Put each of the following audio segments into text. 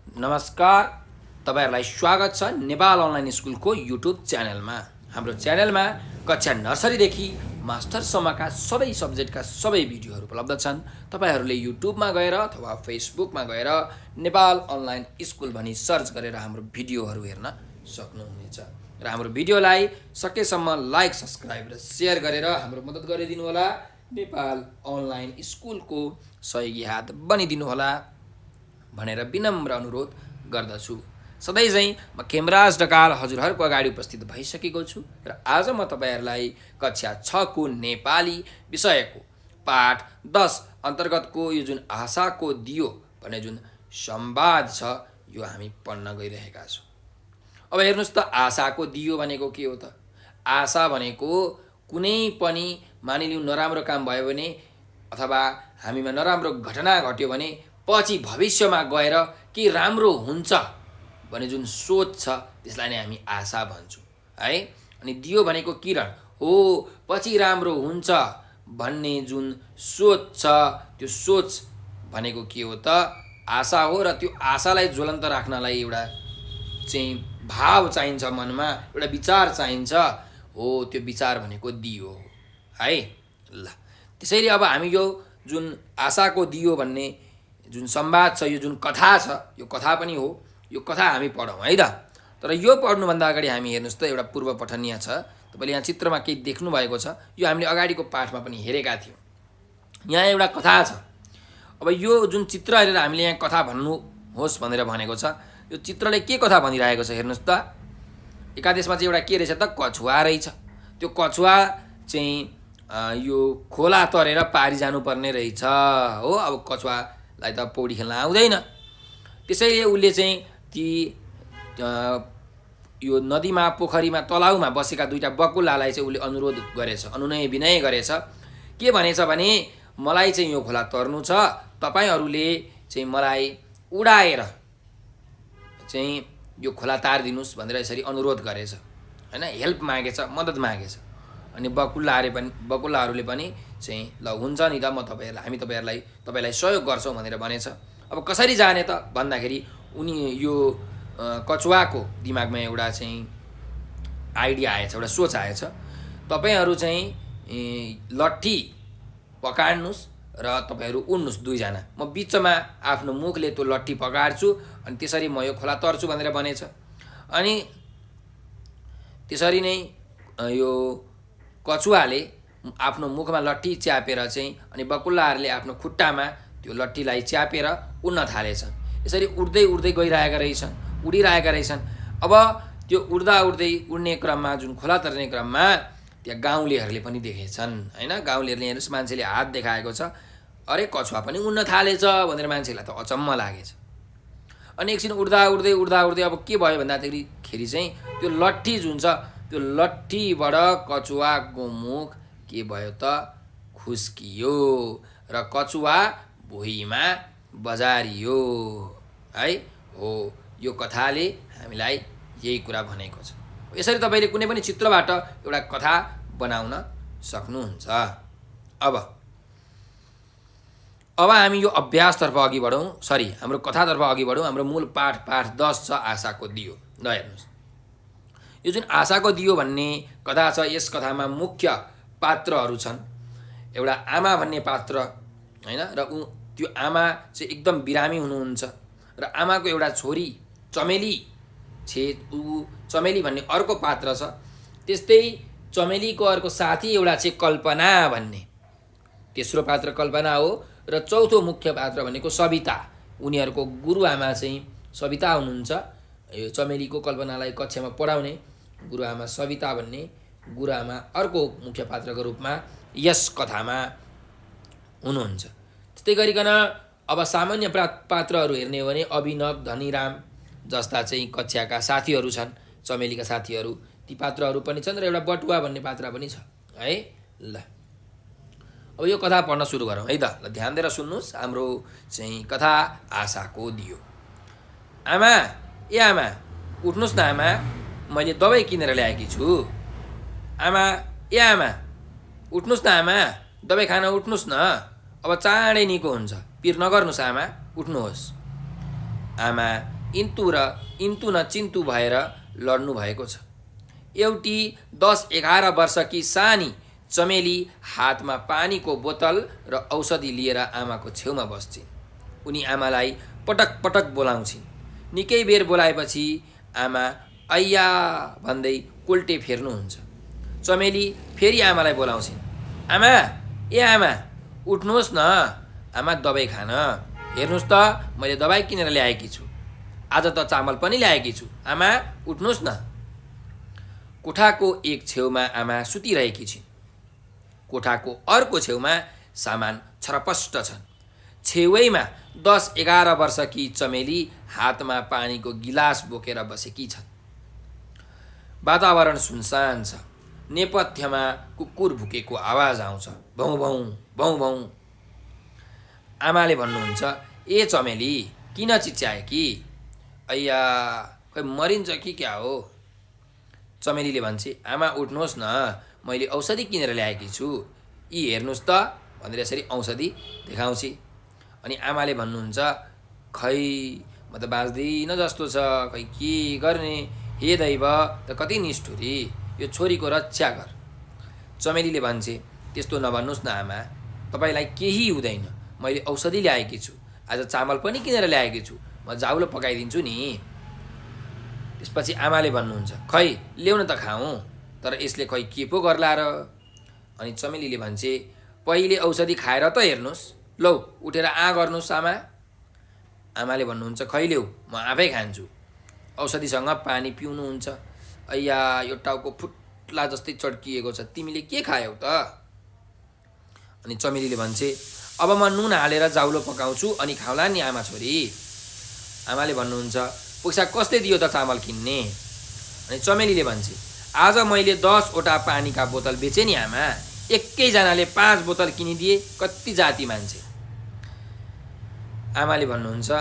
नमस्कार, तपाईहरुलाई स्वागत छ नेपाल अनलाइन स्कुलको युट्युब च्यानलमा। हाम्रो च्यानलमा कक्षा नर्सरीदेखि मास्टरसम्मका सबै सब्जेक्टका सबै भिडियोहरू उपलब्ध छन्। तपाईहरुले युट्युबमा गएर अथवा फेसबुकमा गएर नेपाल अनलाइन स्कुल भनी सर्च गरेर हाम्रो भिडियोहरू हेर्न सक्नुहुनेछ। र हाम्रो भिडियोलाई सकेसम्म लाइक, सब्स्क्राइब र शेयर गरेर हाम्रो मद्दत गरिदिनु होला। नेपाल अनलाइन स्कुलको सहयोगी हात बनिदिनु होला भनेर विनम्र अनुरोध गर्दछु। सधैँ चाहिँ म खेमराज ढकाल हजुरहरूको अगाडि उपस्थित भइसकेको छु र आज म तपाईहरुलाई कक्षा 6 को नेपाली विषयको पाठ 10 अन्तर्गतको यो जुन आशाको दियो भन्ने जुन संवाद छ यो हामी पढ्न गइरहेका छौँ। अब हेर्नुस् त, आशाको दियो भनेको के हो त? आशा भनेको कुनै पनि मानिलिउँ नराम्रो काम भयो भने अथवा हामीमा नराम्रो घटना घट्यो भने पछि भविष्यमा गएर के राम्रो हुन्छ भन्ने जुन सोच छ त्यसलाई नै हामी आशा भन्छौँ है। अनि दियो भनेको किरण हो, पछि राम्रो हुन्छ भन्ने जुन सोच छ त्यो सोच भनेको के हो त? आशा हो। र त्यो आशालाई ज्वलन्त राख्नलाई एउटा चाहिँ भाव चाहिन्छ, मनमा एउटा विचार चाहिन्छ हो, त्यो विचार भनेको दियो हो है। ल त्यसैले अब हामी यो जुन आशाको दियो भन्ने जुन संवाद छ, यो जुन कथा छ, यो कथा पनि हो, यो कथा हामी पढौँ है त। तर यो पढ्नुभन्दा अगाडि हामी हेर्नुस् त, एउटा पूर्व पठनीय छ। तपाईँले यहाँ चित्रमा केही देख्नु भएको छ, यो हामीले अगाडिको पाठमा पनि हेरेका थियौँ। यहाँ एउटा कथा छ। अब यो जुन चित्र हेरेर हामीले यहाँ कथा भन्नुहोस् भनेर भनेको छ, यो चित्रले के कथा भनिरहेको छ हेर्नुस् त। एकादेशमा चाहिँ एउटा के रहेछ त? कछुवा रहेछ। त्यो कछुवा चाहिँ यो खोला तरेर पारी जानुपर्ने रहेछ हो। अब कछुवालाई त पौडी खेल्न आउँदैन, त्यसैले उसले चाहिँ ती यो नदीमा, पोखरीमा, तलाउमा बसेका दुईटा बकुल्लालाई चाहिँ उसले अनुरोध गरेछ, अनुनय विनय गरेछ। के भनेछ भने मलाई चाहिँ यो खोला तर्नु छ, तपाईहरूले चाहिँ मलाई उडाएर चाहिँ यो खोला तारिदिनुस् भनेर यसरी अनुरोध गरेछ हैन। हेल्प मागेछ, मद्दत मागेछ। अनि बकुल्लाहरूले पनि चाहिँ ल हुन्छ नि त, हामी तपाईँलाई सहयोग गर्छौँ भनेर भनेछ। अब कसरी जाने त भन्दाखेरि उनी यो कछुवाको दिमागमा एउटा चाहिँ आइडिया आएछ, एउटा सोच आएछ। तपाईहरू चाहिँ लट्ठी पकाड्नुस् र तपाईहरू उड्नुस् दुईजना, म बिचमा आफ्नो मुखले त्यो लट्ठी पकाड्छु अनि त्यसरी म यो खोला तर्छु भनेर भनेछ। अनि त्यसरी नै यो कछुवाले आफ्नो मुखमा लट्ठी च्यापेर चाहिँ अनि बकुल्लाहरूले आफ्नो खुट्टामा त्यो लट्ठीलाई च्यापेर उड्न थालेछन्। यसरी उड्दै उड्दै गइरहेका रहेछन्, उडिरहेका रहेछन्। अब त्यो उड्ने क्रममा, जुन खोला तर्ने क्रममा त्यहाँ गाउँलेहरूले पनि देखेछन् हैन। गाउँलेहरूले हेर्नुस्, मान्छेले हात देखाएको छ, अरे कछुवा पनि उड्न थालेछ भनेर मान्छेलाई त अचम्म लागेछ। अनि एकछिन उड्दा उड्दै अब के भयो भन्दाखेरि चाहिँ त्यो लट्ठी जुन छ, त्यो लट्ठीबाट कछुवाको मुख के भयो त? खुस्कियो र कछुवा भुइँमा बजारियो है हो। यो कथाले हामीलाई यही कुरा भनेको छ। यसरी तपाईले कुनै पनि चित्रबाट एउटा कथा बनाउन सक्नुहुन्छ। अब हामी यो अभ्यासतर्फ अघि बढौँ, हाम्रो कथातर्फ अघि बढौँ। हाम्रो मूल पाठ 10 छ, आशाको दियो। ल हेर्नुहोस्, यो जुन आशाको दियो भन्ने कथा छ, यस कथामा मुख्य पात्रहरू छन्। एउटा आमा भन्ने पात्र हैन, र त्यो आमा चाहिँ एकदम बिरामी हुनुहुन्छ र आमाको एउटा छोरी चमेली चमेली भन्ने अर्को पात्र छ। त्यस्तै चमेलीको अर्को साथी एउटा चाहिँ कल्पना भन्ने तेस्रो पात्र कल्पना हो। र चौथो मुख्य पात्र भनेको सविता, उनीहरूको गुरुआमा चाहिँ सविता हुनुहुन्छ। यो चमेलीको कल्पनालाई कक्षामा पढाउने गुरुआमा सविता भन्ने गुरुआमा अर्को मुख्य पात्रको रूपमा यस कथामा हुनुहुन्छ। त्यस्तै गरिकन अब सामान्य पात्रहरू हेर्ने हो भने अभिनव, धनीराम जस्ता चाहिँ कक्षाका साथीहरू छन्, चमेलीका साथीहरू, ती पात्रहरू पनि छन्। र एउटा बटुवा भन्ने पात्र पनि छ है। ल अब यो कथा पढ्न सुरु गरौँ है त। ल ध्यान दिएर सुन्नुहोस्, हाम्रो चाहिँ कथा आशाको दियो। आमा, ए आमा, उठ्नुहोस् न आमा, मैले दबाई किनेर ल्याएकी छु। आमा, ए आमा, उठ्नुहोस् न आमा, दबाई खान उठ्नुहोस् न, अब चाँडै निको हुन्छ, पिर नगर्नुहोस् आमा, उठ्नुहोस्। आमा इन्तु न चिन्तु भएर लड्नु भएको छ। एउटी 10-11 वर्षकी सानी चमेली हातमा पानीको बोतल र औषधि लिएर आमाको छेउमा बस्छिन्। उनी आमालाई पटक पटक बोलाउँछिन्। निकै बेर बोलाएपछि आमा ऐया भन्दै कोल्टे फेर्नुहुन्छ। चमेली फेरि आमालाई बोलाउँछिन्। आमा, ए आमा, उठ्नुहोस् न, आमा दबाई खान। हेर्नुहोस् त, मैले दबाई किनेर ल्याएकी छु। आज त चामल पनि ल्याएकी छु। आमा, उठ्नुहोस् न। कोठाको एक छेउमा आमा सुतिरहेकी छिन्। कोठाको अर्को छेउमा सामान छरपष्ट छन्। छेउैमा 10-11 वर्षकी चमेली हातमा पानीको गिलास बोकेर बसेकी छन्। वातावरण सुनसान छ। नेपथ्यमा कुकुर भुकेको आवाज आउँछ, भौँ भौँ भौँ भौँ। आमाले भन्नुहुन्छ, ए चमेली, किन चिच्याए कि? ऐया, खै मरिन्छ कि क्या हो? चमेलीले भन्छे, आमा उठ्नुहोस् न, मैले औषधि किनेर ल्याएकी छु। यी हेर्नुहोस् त, भनेर यसरी औषधि देखाउँछि। अनि आमाले भन्नुहुन्छ, खै म त बाँच्दिनँ जस्तो छ, खै के गर्ने? हे दैव, त कति निष्ठुरी, यो छोरीको रक्षा गर। चमेलीले भन्छे, त्यस्तो नभन्नुहोस् न आमा, तपाईँलाई केही हुँदैन। मैले औषधि ल्याएकी छु। आज चामल पनि किनेर ल्याएकी छु। म जाउलो पकाइदिन्छु नि। त्यसपछि आमाले भन्नुहुन्छ, खै ल्याउन त खाऊँ, तर यसले खै के पो गर्ला र? अनि चमेलीले भन्छे, पहिले औषधि खाएर त हेर्नुहोस्। लौ, उठेर गर्नुहोस् आमा। आमाले भन्नुहुन्छ, खै ल्याऊ, म आफै खान्छु। औषधिसँग पानी पिउनुहुन्छ। ऐया, यो टाउको फुट्ला जस्तै चड्किएको छ, तिमीले के खायौ त? अनि चमेलीले भन्छे, अब म नुन हालेर जाउलो पकाउँछु, अनि खाउला नि आमा छोरी। आमाले भन्नुहुन्छ, पैसा कसले दियो त चामल किन्ने? अनि चमेलीले भन्छे, आज मैले 10वटा पानीका बोतल बेचेँ नि आमा। एकैजनाले 5 बोतल किनिदिए। कति जाति मान्छे। आमाले भन्नुहुन्छ,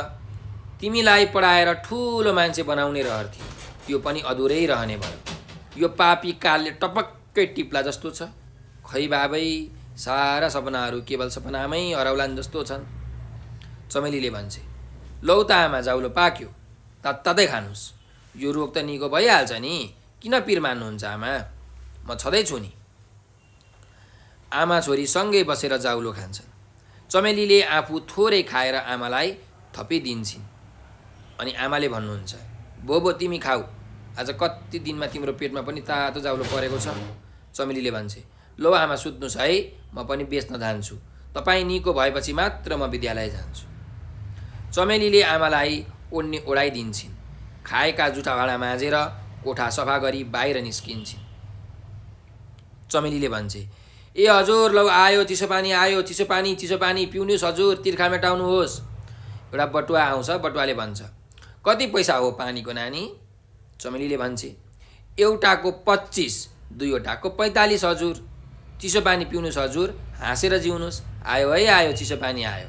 तिमीलाई पढाएर ठुलो मान्छे बनाउने रहर थियो, त्यो पनि अधुरै रहने भयो। यो पापी कालले टपक्कै टिप्ला जस्तो छ। खै बाबै, सारा सपनाहरू केवल सपनामै हराउलान् जस्तो छन्। चमेलीले भन्छे, लौ त आमा, जाउलो पाक्यो, तात्तातै खानुहोस्। यो रोग त निको भइहाल्छ नि, किन पिर मान्नुहुन्छ आमा? म छँदैछु नि। आमा छोरी सँगै बसेर जाउलो खान्छन्। चमेलीले आफू थोरै खाएर आमालाई थपिदिन्छन्। अनि आमाले भन्नुहुन्छ, बोबो तिमी खाऊ, आज कति दिनमा तिम्रो पेटमा पनि तातो जाउलो परेको छ। चमेलीले भन्छे, लौ आमा सुत्नुहोस् है, म पनि बेच्न जान्छु। तपाईँ निको भएपछि मात्र म विद्यालय जान्छु। चमेलीले आमालाई ओढ्ने ओढाइदिन्छन्। खाएका जुठा भाँडा माझेर कोठा सफा गरी बाहिर निस्किन्छन्। चमेलीले भन्छे, ए हजुर, लौ आयो चिसो पानी, आयो चिसो पानी पिउनुहोस् हजुर, तिर्खा मेटाउनुहोस्। एउटा बटुवा आउँछ। बटुवाले भन्छ, कति पैसा हो पानीको नानी? चमेलीले भन्छे, एउटाको 25, दुईवटाको 45 हजुर। चिसो पानी पिउनुहोस् हजुर, हाँसेर जिउनुहोस्। आयो है, आयो चिसो पानी आयो।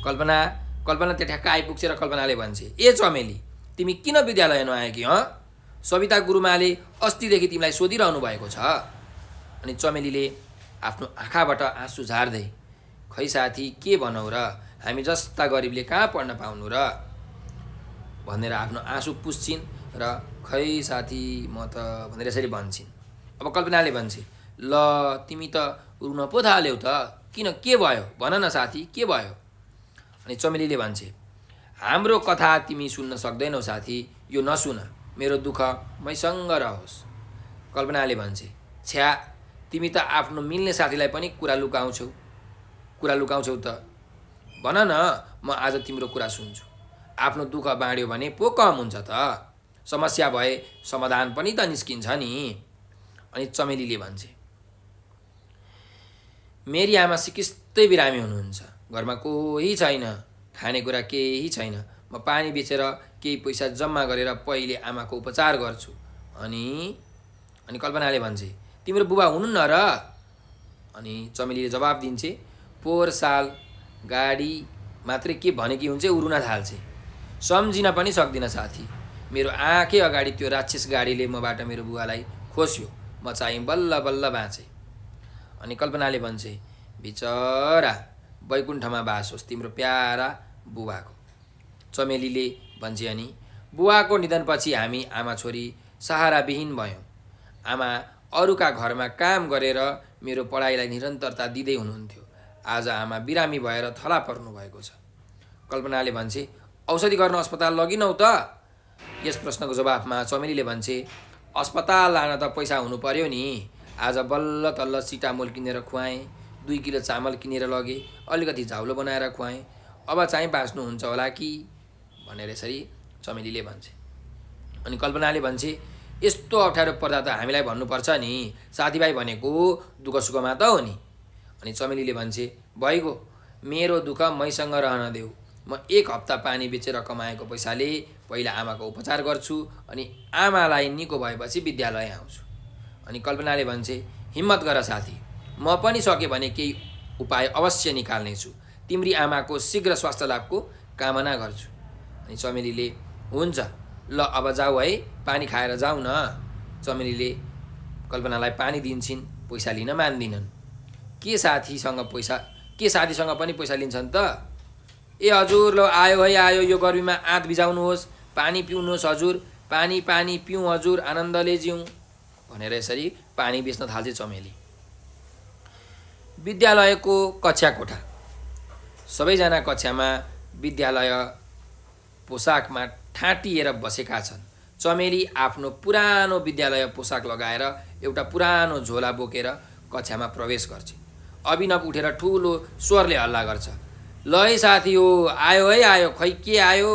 कल्पना त्यो ठ्याक्क आइपुग्छ र कल्पनाले भन्छे, ए चमेली, तिमी किन विद्यालय नआएकी? सविता गुरुमाले अस्तिदेखि तिमीलाई सोधिरहनु भएको छ। अनि चमेलीले आफ्नो आँखाबाट आँसु झार्दै, खै साथी के भनौ र, हामी जस्ता गरिबले कहाँ पढ्न पाउनु र, भनेर आफ्नो आँसु पुस्छिन् र खै साथी म त भनेर यसरी भन्छन्। अब कल्पनाले भन्छे, ल तिमी त रुन पो थाल्यौ त, किन, के भयो भन न साथी, के भयो? अनि चमेलीले भन्छे, हाम्रो कथा तिमी सुन्न सक्दैनौ साथी, यो नसुन, मेरो दुःख मैसँग रहोस्। कल्पनाले भन्छे, छ्या, तिमी त आफ्नो मिल्ने साथीलाई पनि कुरा लुकाउँछौ त, भन न, म आज तिम्रो कुरा सुन्छु। आफ्नो दुःख बाँड्यो भने पो कम हुन्छ त, समस्या भए समाधान पनि त निस्किन्छ नि। अनि चमेलीले भन्छे, मेरी आमा सिकिस्तै बिरामी हुनुहुन्छ, घरमा कोही छैन, खानेकुरा केही छैन। म पानी बेचेर केही पैसा जम्मा गरेर पहिले आमाको उपचार गर्छु। अनि कल्पनाले भन्छे, तिम्रो बुबा हुनुहुन्न र? अनि चमेलीले जवाब दिन्छे, पोहोर साल गाडी मात्रै के भनेकी हुन्छ उ रुन थाल्छे। सम्झिन पनि सक्दिनँ साथी, मेरो आँखै अगाडि त्यो राक्षस गाडीले मबाट मेरो बुवालाई खोस्यो, म चाहिँ बल्ल बल्ल बाँचेँ। अनि कल्पनाले भन्छे, बिचरा, वैकुण्ठमा बास होस् तिम्रो प्यारा बुबाको। चमेलीले भन्छे। अनि बुवाको निधनपछि हामी आमा छोरी सहाराविहीन भयौँ। आमा अरूका घरमा काम गरेर मेरो पढाइलाई निरन्तरता दिँदै हुनुहुन्थ्यो। आज आमा बिरामी भएर थला पर्नु भएको छ। कल्पनाले भन्छे, औषधि गर्न अस्पताल लगिनौ त? यस प्रश्नको जवाफमा चमेलीले भन्छे, अस्पताल लान त पैसा हुनु पर्यो नि। आज बल्ल तल्ल सिटामोल किनेर खुवाएँ, 2 किलो चामल किनेर लगेँ, अलिकति झाउलो बनाएर खुवाएँ। अब चाहिँ बाँच्नुहुन्छ होला कि भनेर यसरी चमेलीले भन्छे। अनि कल्पनाले भन्छे, यस्तो अप्ठ्यारो पर्दा त हामीलाई भन्नुपर्छ नि, साथीभाइ भनेको दुःख सुखमा त हो नि। अनि चमेलीले भन्छे, भइगयो, मेरो दुःख मैसँग रहन देऊ। म 1 हप्ता पानी बेचेर कमाएको पैसाले पहिला आमाको उपचार गर्छु, अनि आमालाई निको भएपछि विद्यालय आउँछु। अनि कल्पनाले भन्छे, हिम्मत गर साथी, म पनि सके भने केही उपाय अवश्य निकाल्नेछु। तिम्री आमाको शीघ्र स्वास्थ्य लाभको कामना गर्छु। अनि चमेलीले, हुन्छ, ल अब जाऊ है, पानी खाएर जाऊ न। चमेलीले कल्पनालाई पानी दिन्छन्, पैसा लिन मान्दिनन्। के साथीसँग पनि पैसा लिन्छन् त? ए हजुर, ल आयो है आयो, यो गर्मीमा आँत बिजाउनुहोस्, पानी पिउनुहोस् हजुर, पानी पिउँ हजुर, आनन्दले जिउँ भनेर यसरी पानी बेच्न थाल्छे चमेली। विद्यालयको कक्षा कोठा। सबैजना कक्षामा विद्यालय पोसाकमा ठाँटिएर बसेका छन्। चमेली आफ्नो पुरानो विद्यालय पोसाक लगाएर एउटा पुरानो झोला बोकेर कक्षामा प्रवेश गर्छ। अभिनव उठेर ठुलो स्वरले हल्ला गर्छ, ल है साथी हो, आयो है आयो, खै के आयो?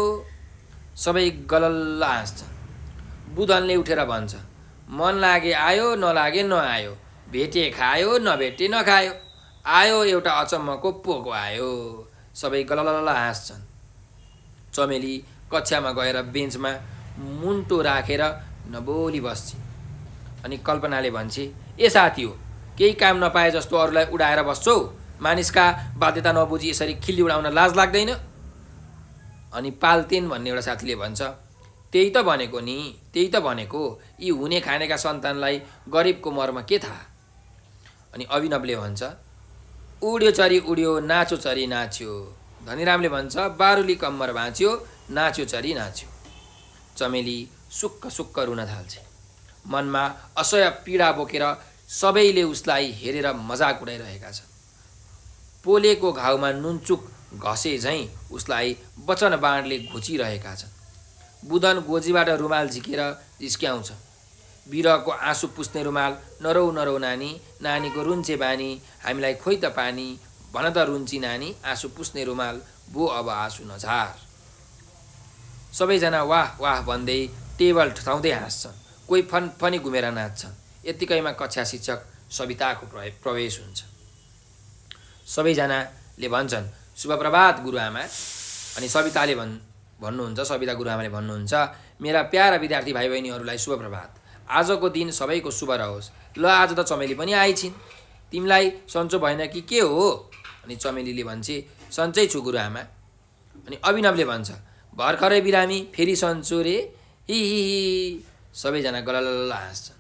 सबै गलल्ल हाँस्छन्। बुधनले उठेर भन्छ, मन लागे आयो, नलागे नआयो, भेटे खायो, नभेटे नखायो, आयो एउटा अचम्मको पोको आयो। सबै गलल्ल हाँस्छन्। चमेली कक्षामा गएर बेन्चमा मुन्टो राखेर नबोली बस्छिन्। अनि कल्पनाले भन्छे, ए साथी हो, केही काम नपाए जस्तो अरूलाई उडाएर बस्छौ? मानिसका बाध्यता नबुझी यसरी खिल्ली उडाउन लाज लाग्दैन? अनि पाल्तेन भन्ने एउटा साथीले भन्छ, त्यही त भनेको, यी हुने खानेका सन्तानलाई गरिबको मर्म के थाहा? अनि अभिनवले भन्छ, उड्यो चरी उड्यो, नाच्यो चरी नाच्यो। धनीरामले भन्छ, बारुली कम्मर भाँच्यो, नाच्यो चरी नाच्यो। चमेली सुक्क सुक्क रुन थाल्छे। मनमा असह्य पीडा बोकेर सबैले उसलाई हेरेर मजाक उडाइरहेका छन्। पोलेको घाउमा नुनचुक घसे झैँ उसलाई वचन बाणले घुचिरहेका छन्। बुधन गोजीबाट रुमाल झिकेर जिस्क्याउँछ, बिरहको आँसु पुस्ने रुमाल, नरौ नरौ नानी, नानीको रुन्चे बानी, हामीलाई खोइ त पानी, भन त रुन्ची नानी, आँसु पुस्ने रुमाल, बो अब आँसु नझार। सबैजना वाह वाह भन्दै टेबल ठुटाउँदै हाँस्छन्, कोही फनफनी घुमेर नाच्छन्। यत्तिकैमा कक्षा शिक्षक सविताको प्रवेश हुन्छ। सबैजनाले भन्छन्, शुभ प्रभात गुरुआमा। अनि सविता गुरुआमाले भन्नुहुन्छ, मेरा प्यारा विद्यार्थी भाइ बहिनीहरूलाई शुभ प्रभात। आजको दिन सबैको शुभ रहोस्। ल आज त चमेली पनि आइछिन्, तिमीलाई सन्चो भएन कि के हो? अनि चमेलीले भन्छे, सन्चै छु गुरुआमा। अनि अभिनवले भन्छ, भर्खरै बिरामी फेरि सन्चो रे, हि हि हि। सबैजना गलल्ल हाँस्छन्।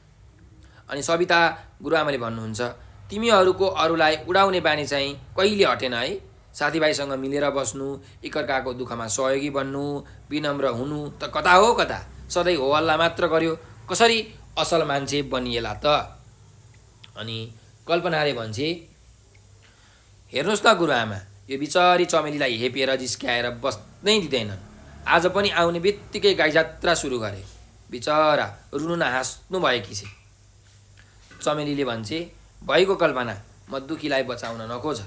अनि सविता गुरुआमाले भन्नुहुन्छ, तिमीहरूको अरूलाई उडाउने बानी चाहिँ कहिले हटेन है? साथीभाइसँग मिलेर बस्नु, एकअर्काको दुःखमा सहयोगी बन्नु, विनम्र हुनु त कता हो कता, सधैँ हो हल्ला मात्र गर्यो, कसरी असल मान्छे बनिएला त? अनि कल्पनाले भन्छे, हेर्नुहोस् न गुरुआमा, यो बिचरी चमेलीलाई हेपेर जिस्क्याएर बस्नै दिँदैनन्। आज पनि आउने बित्तिकै गाई जात्रा सुरु गरे, बिचरा रुनु न हाँस्नु भएकी छे। चमेलीले भन्छे, भइगयो कल्पना, म दुखीलाई बचाउन नखोज,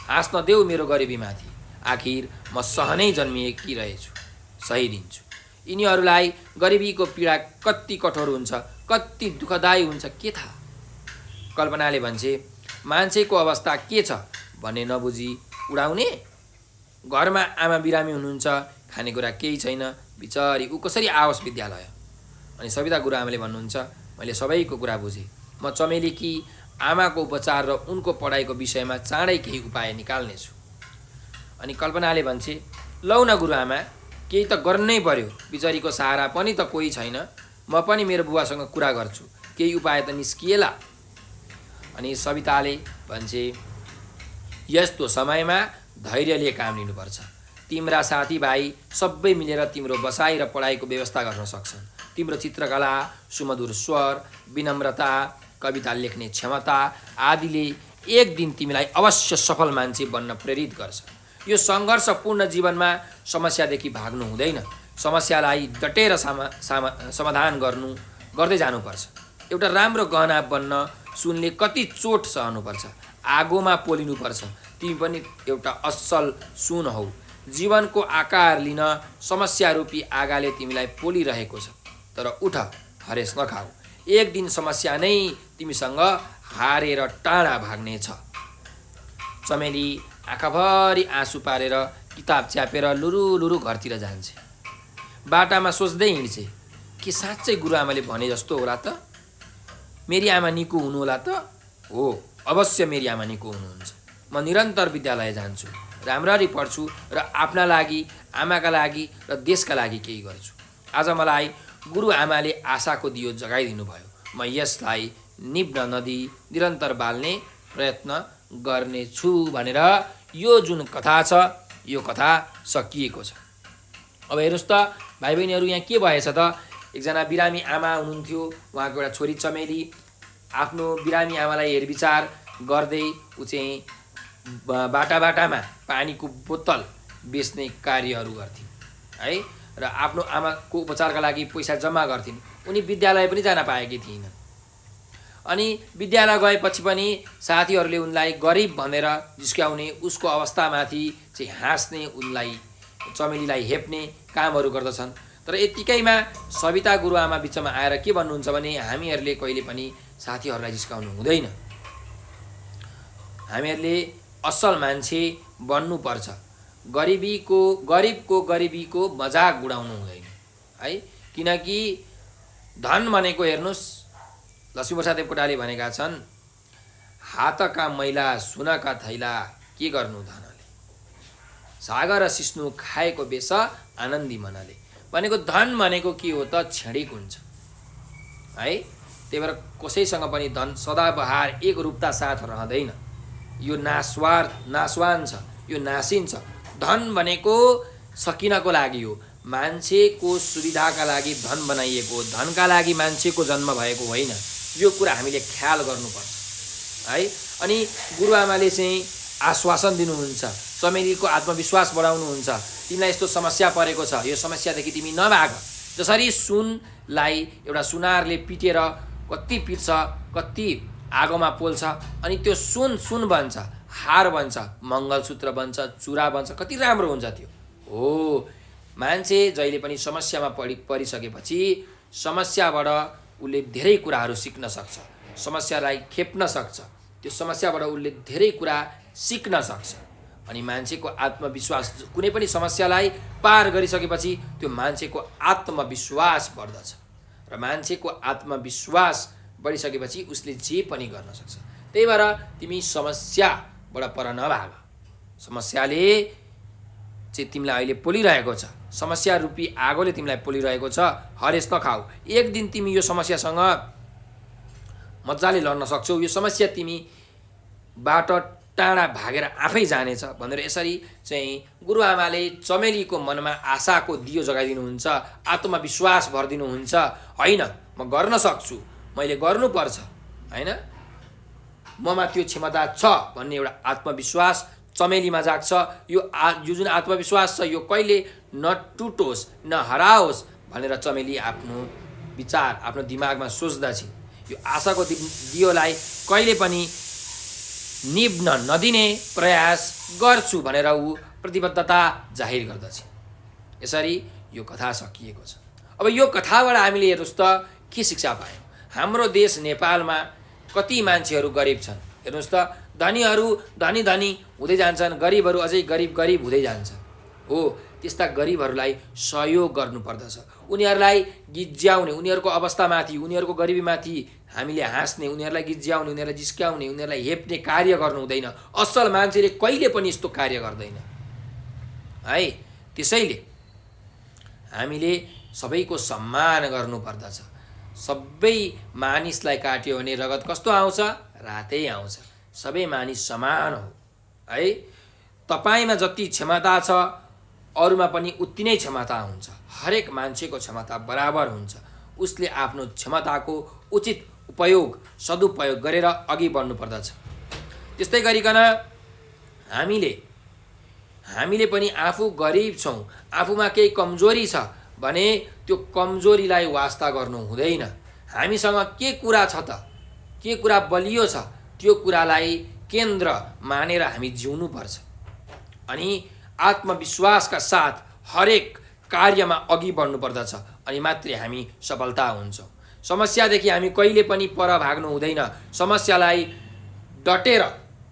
हाँस्न देऊ मेरो गरिबीमाथि, आखिर म सहनै जन्मिएकी रहेछु, सही दिन्छु। यिनीहरूलाई गरिबीको पीडा कति कठोर हुन्छ, कति दुःखदायी हुन्छ के थाहा? कल्पनाले भन्छे, मान्छेको अवस्था के छ भन्ने नबुझी उडाउने? घरमा आमा बिरामी हुनुहुन्छ, खानेकुरा केही छैन, बिचरी ऊ कसरी आओस् विद्यालय? अनि सविता गुरुआमाले भन्नुहुन्छ, मैले सबैको कुरा बुझेँ, म चमेलीकी आमाको उपचार र उनको पढाइको विषयमा चाँडै केही उपाय निकाल्नेछु। अनि कल्पनाले भन्छे, लौ न गुरुआमा, केही त गर्नै पर्यो, बिचरीको सहारा पनि त कोही छैन, म पनि मेरो बुवासँग कुरा गर्छु, केही उपाय त निस्किएला। अनि सविताले भन्छे, यस्तो समयमा धैर्यले काम लिनुपर्छ, तिम्रा साथीभाइ सबै मिलेर तिम्रो बसाइ र पढाइको व्यवस्था गर्न सक्छन्। तिम्रो चित्रकला, सुमधुर स्वर, विनम्रता, कविता लेख्ने क्षमता आदिले एक दिन तिमीलाई अवश्य सफल मान्छे बन्न प्रेरित गर्छ। यो सङ्घर्षपूर्ण जीवनमा समस्यादेखि भाग्नु हुँदैन, समस्यालाई डटेर समाधान गर्दै जानुपर्छ। एउटा राम्रो गहना बन्न सुनले कति चोट सहनुपर्छ, आगोमा पोलिनुपर्छ। तिमी पनि एउटा असल सुन हौ। जीवनको आकार लिन समस्यारूपी आगाले तिमीलाई पोलिरहेको छ, तर उठ, हरेस नखाऊ। एक दिन समस्या नै तिमीसँग हारेर टाढा भाग्नेछ। चमेली आँखाभरि आँसु पारेर किताब च्यापेर लुरु घरतिर जान्छे। बाटामा सोच्दै हिँड्छे, के साँच्चै गुरुआमाले भने जस्तो होला त? मेरी आमा निको हुनु होला त? हो, अवश्य मेरी आमा निको हुनुहुन्छ। म निरन्तर विद्यालय जान्छु, राम्ररी पढ्छु र आफ्ना लागि, आमाका लागि र देशका लागि केही गर्छु। आज मलाई गुरुआमाले आशाको दियो जगाइदिनु भयो। म यसलाई निभ्न नदिई निरन्तर बाल्ने प्रयत्न गर्नेछु भनेर यो जुन कथा छ, यो कथा सकिएको छ। अब हेर्नुहोस् त भाइ बहिनीहरू, यहाँ के भएछ त? एकजना बिरामी आमा हुनुहुन्थ्यो, उहाँको एउटा छोरी चमेली आफ्नो बिरामी आमालाई हेरविचार गर्दै ऊ चाहिँ बाटामा पानीको बोतल बेच्ने कार्यहरू गर्थिन् है, र आफ्नो आमाको उपचारका लागि पैसा जम्मा गर्थिन्। उनी विद्यालय पनि जान पाएकी थिइनन्। अनि विद्यालय गएपछि पनि साथीहरूले उनलाई गरिब भनेर जिस्क्याउने, उसको अवस्थामाथि चाहिँ हाँस्ने, उनलाई चमेलीलाई हेप्ने कामहरू गर्दछन्। तर यत्तिकैमा सविता गुरुआमा बिचमा आएर के भन्नुहुन्छ भने, हामीहरूले कहिले पनि साथीहरूलाई जिस्काउनु हुँदैन, हामीहरूले असल मान्छे बन्नुपर्छ। गरिबको गरिबीको मजाक उडाउनु हुँदैन है, किनकि धन भनेको हेर्नुहोस्, लक्ष्मीप्रसाद देवकोटाले भनेका छन्, हातका मैला सुनका थैला के गर्नु धनले, सागर सिस्नु खाएको बेस आनन्दी मनले। भनेको धन भनेको के हो त? क्षणिक हुन्छ है। त्यही भएर कसैसँग पनि धन सदाबहार एक रूपता साथ रहँदैन। यो नासवान छ, यो नासिन्छ। धन भनेको सकिनको लागि हो, मान्छेको सुविधाका लागि धन बनाइएको हो, धनका लागि मान्छेको जन्म भएको होइन। यो कुरा हामीले ख्याल गर्नुपर्छ है। अनि गुरुआमाले चाहिँ आश्वासन दिनुहुन्छ, चमेलीको आत्मविश्वास बढाउनुहुन्छ। तिमीलाई यस्तो समस्या परेको छ, यो समस्यादेखि तिमी नभाग। जसरी सुनलाई एउटा सुनारले पिटेर कति पिट्छ, कति आगोमा पोल्छ, अनि त्यो सुन बन्छ, हार बन्छ, मङ्गलसूत्र बन्छ, चुरा बन्छ, कति राम्रो हुन्छ त्यो। हो, मान्छे जहिले पनि समस्यामा परिसकेपछि समस्याबाट उसले धेरै कुराहरू सिक्न सक्छ, समस्यालाई खेप्न सक्छ, त्यो समस्याबाट उसले धेरै कुरा सिक्न सक्छ। अनि मान्छेको आत्मविश्वास, कुनै पनि समस्यालाई पार गरिसकेपछि त्यो मान्छेको आत्मविश्वास बढ्दछ, र मान्छेको आत्मविश्वास बढिसकेपछि उसले जे पनि गर्न सक्छ। त्यही भएर तिमी समस्याबाट पर नभाग। समस्याले चाहिँ तिमीलाई अहिले पोलिरहेको छ, समस्या रूपी आगोले तिमीलाई पोलिरहेको छ, हरेस नखाऊ। एक दिन तिमी यो समस्यासँग मजाले लड्न सक्छौ। यो समस्या तिमी बाट टाढा भागेर आफै जानेछ भनेर यसरी चाहिँ गुरुआमाले चमेलीको मनमा आशाको दियो जगाइदिनुहुन्छ, आत्मविश्वास भरिदिनुहुन्छ। होइन, म गर्न सक्छु, मैले गर्नुपर्छ, होइन, ममा त्यो क्षमता छ भन्ने एउटा आत्मविश्वास चमेलीमा जाग्छ। यो जुन आत्मविश्वास छ, यो कहिले नटुटोस्, नहराओस् भनेर चमेली आफ्नो विचार, आफ्नो दिमागमा सोच्दछिन्। यो आशाको दियोलाई कहिले पनि निभ्न नदिने प्रयास गर्छु भनेर ऊ प्रतिबद्धता जाहिर गर्दछ। यसरी यो कथा सकिएको छ। अब यो कथाबाट हामीले हेर्नुहोस् त के शिक्षा पायौँ। हाम्रो देश नेपालमा कति मान्छेहरू गरिब छन्। हेर्नुहोस् त, धनीहरू धनी हुँदै जान्छन्, गरिबहरू अझै गरिब हुँदै जान्छन्। हो, त्यस्ता गरिबहरूलाई सहयोग गर्नुपर्दछ। उनीहरूलाई गिज्याउने, उनीहरूको अवस्थामाथि, उनीहरूको गरिबीमाथि हामीले हाँस्ने, उनीहरूलाई गिज्याउने, उनीहरूलाई जिस्क्याउने, उनीहरूलाई हेप्ने कार्य गर्नु हुँदैन। असल मान्छेले कहिले पनि यस्तो कार्य गर्दैन है। त्यसैले हामीले सबैको सम्मान गर्नुपर्दछ। सबै मानिसलाई काट्यो भने रगत कस्तो आउँछ? रातै आउँछ। सबै मानिस समान हो है। तपाईमा जति क्षमता छ अरूमा पनि उति नै क्षमता हुन्छ। हरेक मान्छेको क्षमता बराबर हुन्छ। उसले आफ्नो क्षमताको उचित उपयोग सदुपयोग गरेर अघि बढ्नुपर्दछ। त्यस्तै गरिकन हामीले पनि आफू गरिब छौँ, आफूमा केही कमजोरी छ भने त्यो कमजोरीलाई वास्ता गर्नु हुँदैन। हामीसँग के कुरा छ त, के कुरा बलियो छ, त्यो कुरालाई केन्द्र मानेर हामी जिउनुपर्छ। अनि आत्मविश्वासका साथ हरेक कार्यमा अघि बढ्नुपर्दछ। अनि मात्रै हामी सफलता हुन्छौँ। समस्यादेखि हामी कहिले पनि पर भाग्नु हुँदैन। समस्यालाई डटेर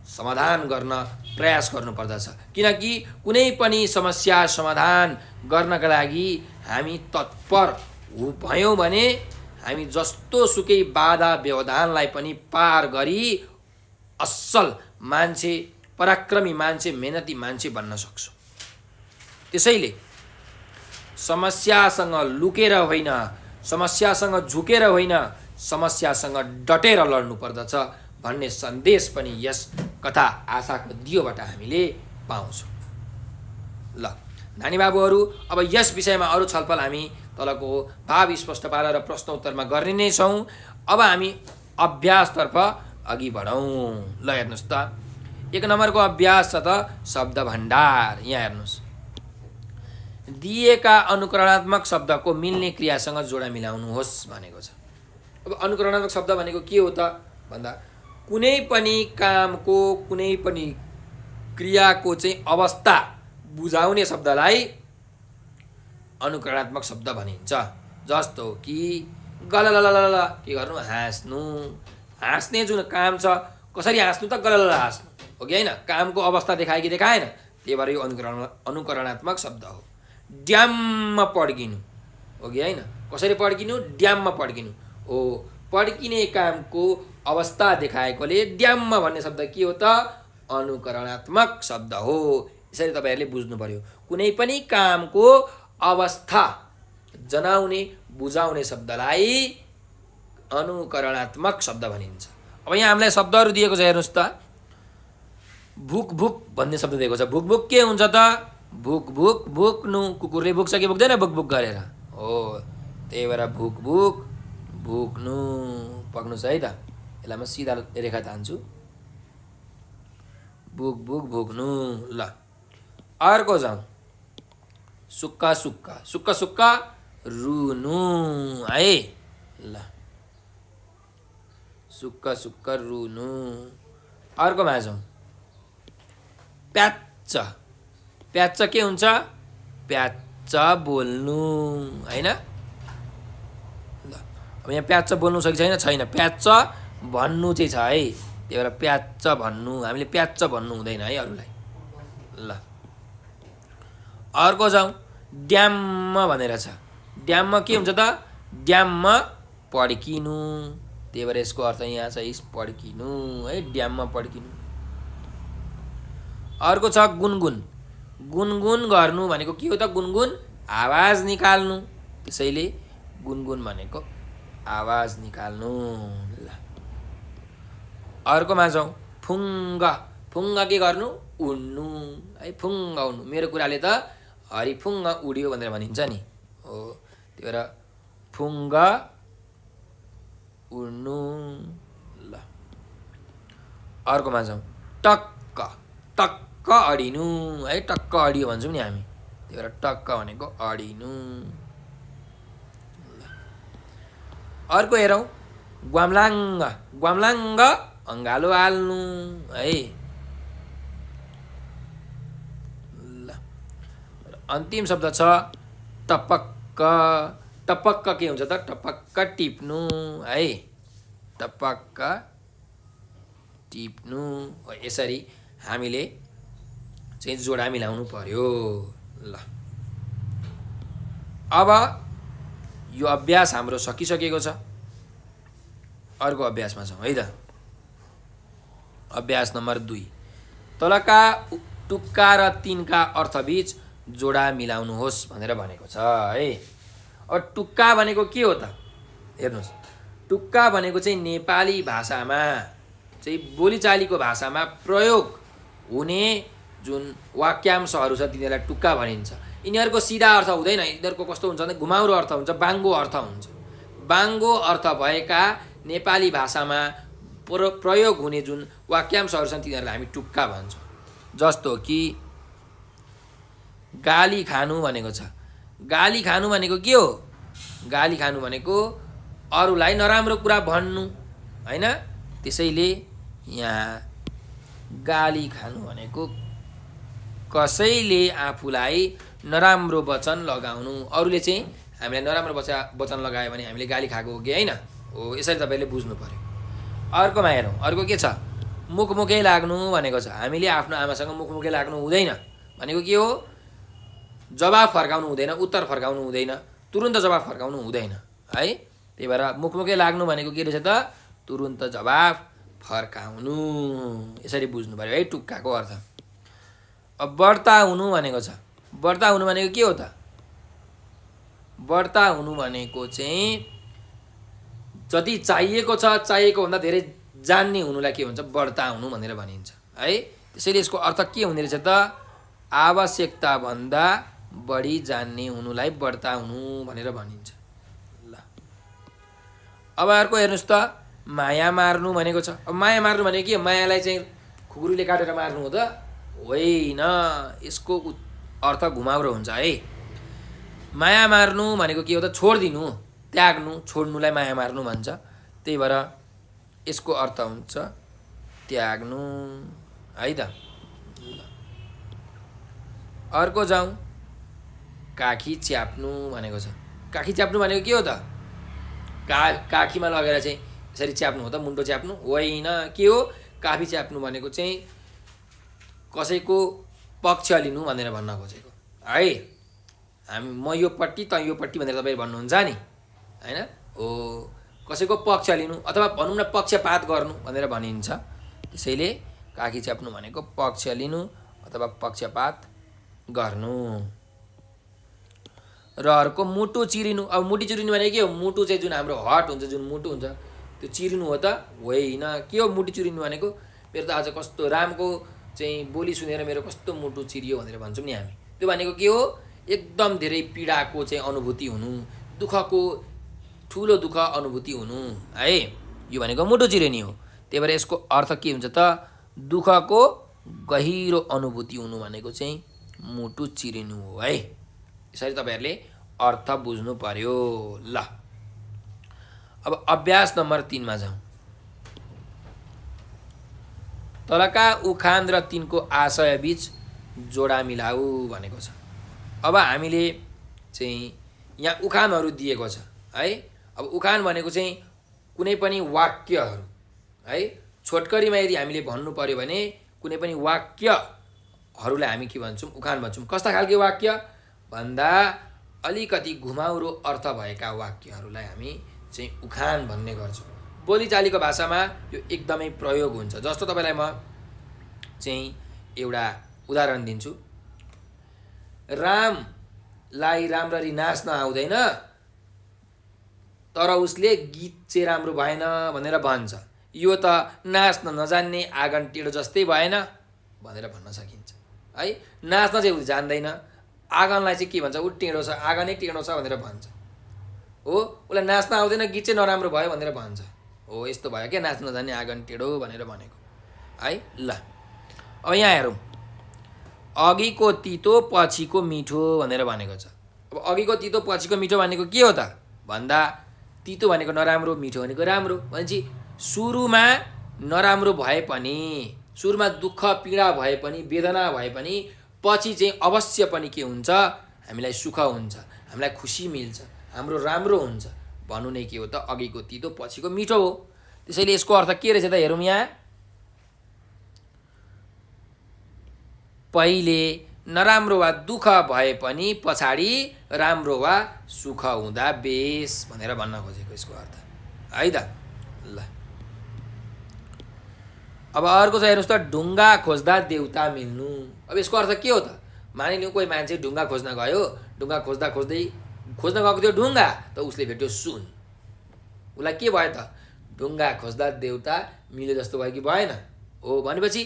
समाधान गर्न प्रयास गर्नुपर्दछ। किनकि कुनै पनि समस्या समाधान गर्नका लागि हामी तत्पर भयौँ भने हामी जस्तो सुकै बाधा व्यवधानलाई पनि पार गरी असल मान्छे, पराक्रमी मान्छे, मेहनती मान्छे बन्न सक्छौँ। त्यसैले समस्यासँग लुकेर होइन, समस्यासँग झुकेर होइन, समस्यासँग डटेर लड्नुपर्दछ भन्ने सन्देश पनि यस कथा आशाको दियोबाट हामीले पाउँछौँ। ल नानी बाबुहरू, अब यस विषयमा अरू छलफल हामी तलको भाव स्पष्ट पारेर प्रश्न उत्तरमा गर्ने नै छौँ। अब हामी अभ्यासतर्फ अघि बढौँ। ल हेर्नुहोस् त, 1 नम्बरको अभ्यास छ त शब्द भण्डार। यहाँ हेर्नुहोस्, दिएका अनुकरणात्मक शब्दको मिल्ने क्रियासँग जोडा मिलाउनुहोस् भनेको छ। अब अनुकरणात्मक शब्द भनेको के हो त भन्दा कुनै पनि कामको, कुनै पनि क्रियाको चाहिँ अवस्था बुझाउने शब्दलाई अनुकरणात्मक शब्द भनिन्छ। जस्तो कि गलललल के गर्नु, हाँस्नु। हाँस्ने जुन काम छ, कसरी हाँस्नु त, गललल हाँस्नु हो कि होइन। कामको अवस्था देखायो कि देखाएन, त्यही भएर यो अनुकरणात्मक शब्द हो। ड्याम्म पड्किनु हो कि होइन, कसरी पड्किनु, ड्याम्म पड्किनु हो। पड्किने कामको अवस्था देखाएकोले ड्याम्म भन्ने शब्द के हो त, अनुकरणात्मक शब्द हो। यसरी तपाईँहरूले बुझ्नु पर्यो। कुनै पनि कामको अवस्था जनाउने बुझाउने शब्दलाई अनुकरणात्मक शब्द भनिन्छ। अब यहाँ हामीलाई शब्दहरू दिएको छ, हेर्नुहोस् त। भुक भुक भन्ने शब्द दिएको छ। भुक भुक के हुन्छ त, भुक भुक भुक्नु। कुकुरले भुक्छ कि भुक्दैन भुक भुक गरेर हो, त्यही भएर भुक भुक भुक्नु। पक्नु छ है त। यसलाई म सिधा रेखा तान्छु, बुक बुक भुक्नु। ल अर्को जाउँ, सुक्का सुक्का, सुक्का सुक्का रुनु है। ल सुक्का सुक्का रुनु। अर्कोमा जाउँ, प्याच्च। प्याच्च के हुन्छ, प्याच्च बोल्नु होइन। ल अब यहाँ प्याच्च बोल्नु छ कि छैन, छैन। प्याच्च भन्नु चाहिँ छ है, त्यही भएर प्याच्च भन्नु, हामीले प्याच्च भन्नु हुँदैन है अरूलाई। ल अर्को जाउँ, ड्याम्म भनेर छ। ड्याम्म के हुन्छ त, ड्याम्म पड्किनु। त्यही भएर यसको अर्थ यहाँ छ पड्किनु है, ड्याम्म पड्किनु। अर्को छ गुनगुन। गुनगुन गर्नु भनेको के हो त, गुनगुन आवाज निकाल्नु। त्यसैले गुनगुन भनेको आवाज निकाल्नु। ल अर्कोमा जाउँ, फुङ्ग। फुङ्ग के गर्नु, उड्नु है, फुङ्ग उड्नु। मेरो कुराले त हरिफुङ्ग उड्यो भनेर भनिन्छ नि हो, त्यही भएर फुङ्ग उड्नु। ल अर्कोमा जाउँ, टक्क। टक्क अडिनु है, टक्क अडियो भन्छौँ नि हामी, त्यही भएर टक्क भनेको अडिनु। अर्को हेरौँ, ग्वाम्लाङ्ग। ग्वाम्लाङ्ग अङ्गालो हाल्नु है। ल अन्तिम शब्द छ टपक्क। टपक्क के हुन्छ त, टपक्क टिप्नु है, टपक्क टिप्नु। यसरी हामीले चाहिँ जोडा मिलाउनु पर्यो। ल अब यो अभ्यास हाम्रो सकिसकेको छ। अर्को अभ्यासमा छौँ है त। अभ्यास नम्बर 2, तलका टुक्का र तिनका अर्थबीच जोडा मिलाउनुहोस् भनेर भनेको छ है। अब टुक्का भनेको के हो त, हेर्नुहोस्। टुक्का भनेको चाहिँ नेपाली भाषामा चाहिँ बोलीचालीको भाषामा प्रयोग हुने जुन वाक्यांशहरू छ तिनीहरूलाई टुक्का भनिन्छ। यिनीहरूको सिधा अर्थ हुँदैन, यिनीहरूको कस्तो हुन्छ भने घुमाउरो अर्थ हुन्छ, बाङ्गो अर्थ हुन्छ। बाङ्गो अर्थ भएका नेपाली भाषामा प्रयोग हुने जुन वाक्यांशहरू छन् तिनीहरूलाई हामी टुक्का भन्छौँ। जस्तो कि गाली खानु भनेको छ। गाली खानु भनेको के हो? गाली खानु भनेको अरूलाई नराम्रो कुरा भन्नु होइन। त्यसैले यहाँ गाली खानु भनेको कसैले आफूलाई नराम्रो वचन लगाउनु, अरूले चाहिँ हामीलाई नराम्रो वचन लगायो भने हामीले गाली खाएको हो कि होइन हो, यसरी तपाईँले बुझ्नु पर्यो। अर्कोमा हेरौँ, अर्को के छ? मुखमुखै लाग्नु भनेको छ। हामीले आफ्नो आमासँग मुखमुखै लाग्नु हुँदैन भनेको के हो? जवाफ फर्काउनु हुँदैन, उत्तर फर्काउनु हुँदैन, तुरुन्त जवाफ फर्काउनु हुँदैन है। त्यही भएर मुखमुखै लाग्नु भनेको के रहेछ त? तुरुन्त जवाफ फर्काउनु, यसरी बुझ्नु पर्यो है टुक्काको अर्थ। अब बढ्ता हुनु भनेको छ। बढ्ता हुनु भनेको के हो त? बढ्ता हुनु भनेको चाहिँ जति चाहिएको छ चाहिएको भन्दा धेरै जान्ने हुनुलाई के भन्छ? बढ्ता हुनु भनेर भनिन्छ है। त्यसैले यसको अर्थ के हुने रहेछ त? आवश्यकता भन्दा बढी जान्ने हुनुलाई बढ्ता हुनु भनेर भनिन्छ। ल अब अर्को हेर्नुहोस् त, माया मार्नु भनेको छ। अब माया मार्नु भनेको के? मायालाई चाहिँ खुकुरीले काटेर मार्नु हो त? होइन, यसको अर्थ घुमाउरो हुन्छ है। माया मार्नु भनेको के हो त? छोडिदिनु, त्याग्नु, छोड्नुलाई माया मार्नु भन्छ। त्यही भएर यसको अर्थ हुन्छ त्याग्नु है त। अर्को जाउँ, काखी च्याप्नु भनेको छ। काखी च्याप्नु भनेको के हो त? काखीमा लगेर चाहिँ यसरी च्याप्नु हो त? मुन्टो च्याप्नु होइन। के हो? काखी च्याप्नु भनेको चाहिँ कसैको पक्ष लिनु भनेर भन्न खोजेको है। हामी म योपट्टि त योपट्टि भनेर तपाईँ भन्नुहुन्छ नि होइन हो, कसैको पक्ष लिनु अथवा भनौँ न पक्षपात गर्नु भनेर भनिन्छ। त्यसैले काखी च्याप्नु भनेको पक्ष लिनु अथवा पक्षपात गर्नु। र अर्को मुटु चिरिनु। अब मुटु चिरिनु भनेको के हो? मुटु चाहिँ जुन हाम्रो हट हुन्छ, जुन मुटु हुन्छ त्यो चिरिनु हो त? होइन। के हो मुटु चिरिनु भनेको? मेरो त आज कस्तो रामको चाहिँ बोली सुनेर मेरो कस्तो मुटु चिरियो भनेर भन्छौँ नि हामी। त्यो भनेको के हो? एकदम धेरै पीडाको चाहिँ अनुभूति हुनु, दुःखको ठुलो दुःख अनुभूति हुनु है, यो भनेको मुटु चिरिने हो। त्यही भएर यसको अर्थ के हुन्छ त? दुःखको गहिरो अनुभूति हुनु भनेको चाहिँ मुटु चिरिनु हो है। यसरी तपाईँहरूले अर्थ बुझ्नु पर्यो। ल अब अभ्यास नम्बर 3 मा जाउँ। तलका उखान र तिनको आशय बीच जोडा मिलाऊ भनेको छ। अब हामीले चाहिँ यहाँ उखानहरू दिएको छ है। अब उखान भनेको चाहिँ कुनै पनि वाक्यहरू है। छोटकरीमा यदि हामीले भन्नु पर्यो भने कुनै पनि वाक्यहरूलाई हामी के भन्छौँ? उखान भन्छौँ। कस्ता खालको वाक्य भन्दा अलिकति घुमाउरो अर्थ भएका वाक्यहरूलाई हामी चाहिँ उखान भन्ने गर्छौँ। बोलीचालीको भाषामा यो एकदमै प्रयोग हुन्छ। जस्तो तपाईँलाई म चाहिँ एउटा उदाहरण दिन्छु। रामलाई राम्ररी नाच्न आउँदैन तर उसले गीत चाहिँ राम्रो भएन भनेर भन्छ। यो त नाच्न नजान्ने आँगन टेढो जस्तै भएन भनेर भन्न सकिन्छ है। नाच्न चाहिँ उ जान्दैन, आँगनलाई चाहिँ के भन्छ? ऊ टेढो छ, आँगनै टेढो छ भनेर भन्छ हो। उसलाई नाच्न आउँदैन, गीत चाहिँ नराम्रो भयो भनेर भन्छ हो। यस्तो भयो क्या, नाच्न नजान्ने आँगन टेढो भनेर भनेको है। ल अब यहाँ हेरौँ, अघिको तितो पछिको मिठो भनेर भनेको छ। अब अघिको तितो पछिको मिठो भनेको के हो त भन्दा तितो भनेको नराम्रो, मिठो भनेको राम्रो। भनेपछि सुरुमा नराम्रो भए पनि, सुरुमा दुःख पीडा भए पनि, वेदना भए पनि पछि चाहिँ अवश्य पनि के हुन्छ? हामीलाई सुख हुन्छ, हामीलाई खुसी मिल्छ, हाम्रो राम्रो हुन्छ भन्नु नै के हो त? अघिको तितो पछिको मिठो हो। त्यसैले यसको अर्थ के रहेछ त? हेरौँ यहाँ, पहिले नराम्रो वा दुःख भए पनि पछाडि राम्रो वा सुख हुँदा बेस भनेर भन्न खोजेको यसको अर्थ है त। ल अब अर्को चाहिँ हेर्नुहोस् त, ढुङ्गा खोज्दा देउता मिल्नु। अब यसको अर्थ के हो त? मानिलिउँ कोही मान्छे ढुङ्गा खोज्न गयो, ढुङ्गा खोज्दा खोज्दै खोज्न गएको थियो ढुङ्गा, त उसले भेट्यो सुन। उसलाई के भयो त? ढुङ्गा खोज्दा देउता मिल्यो जस्तो भयो कि भएन हो। भनेपछि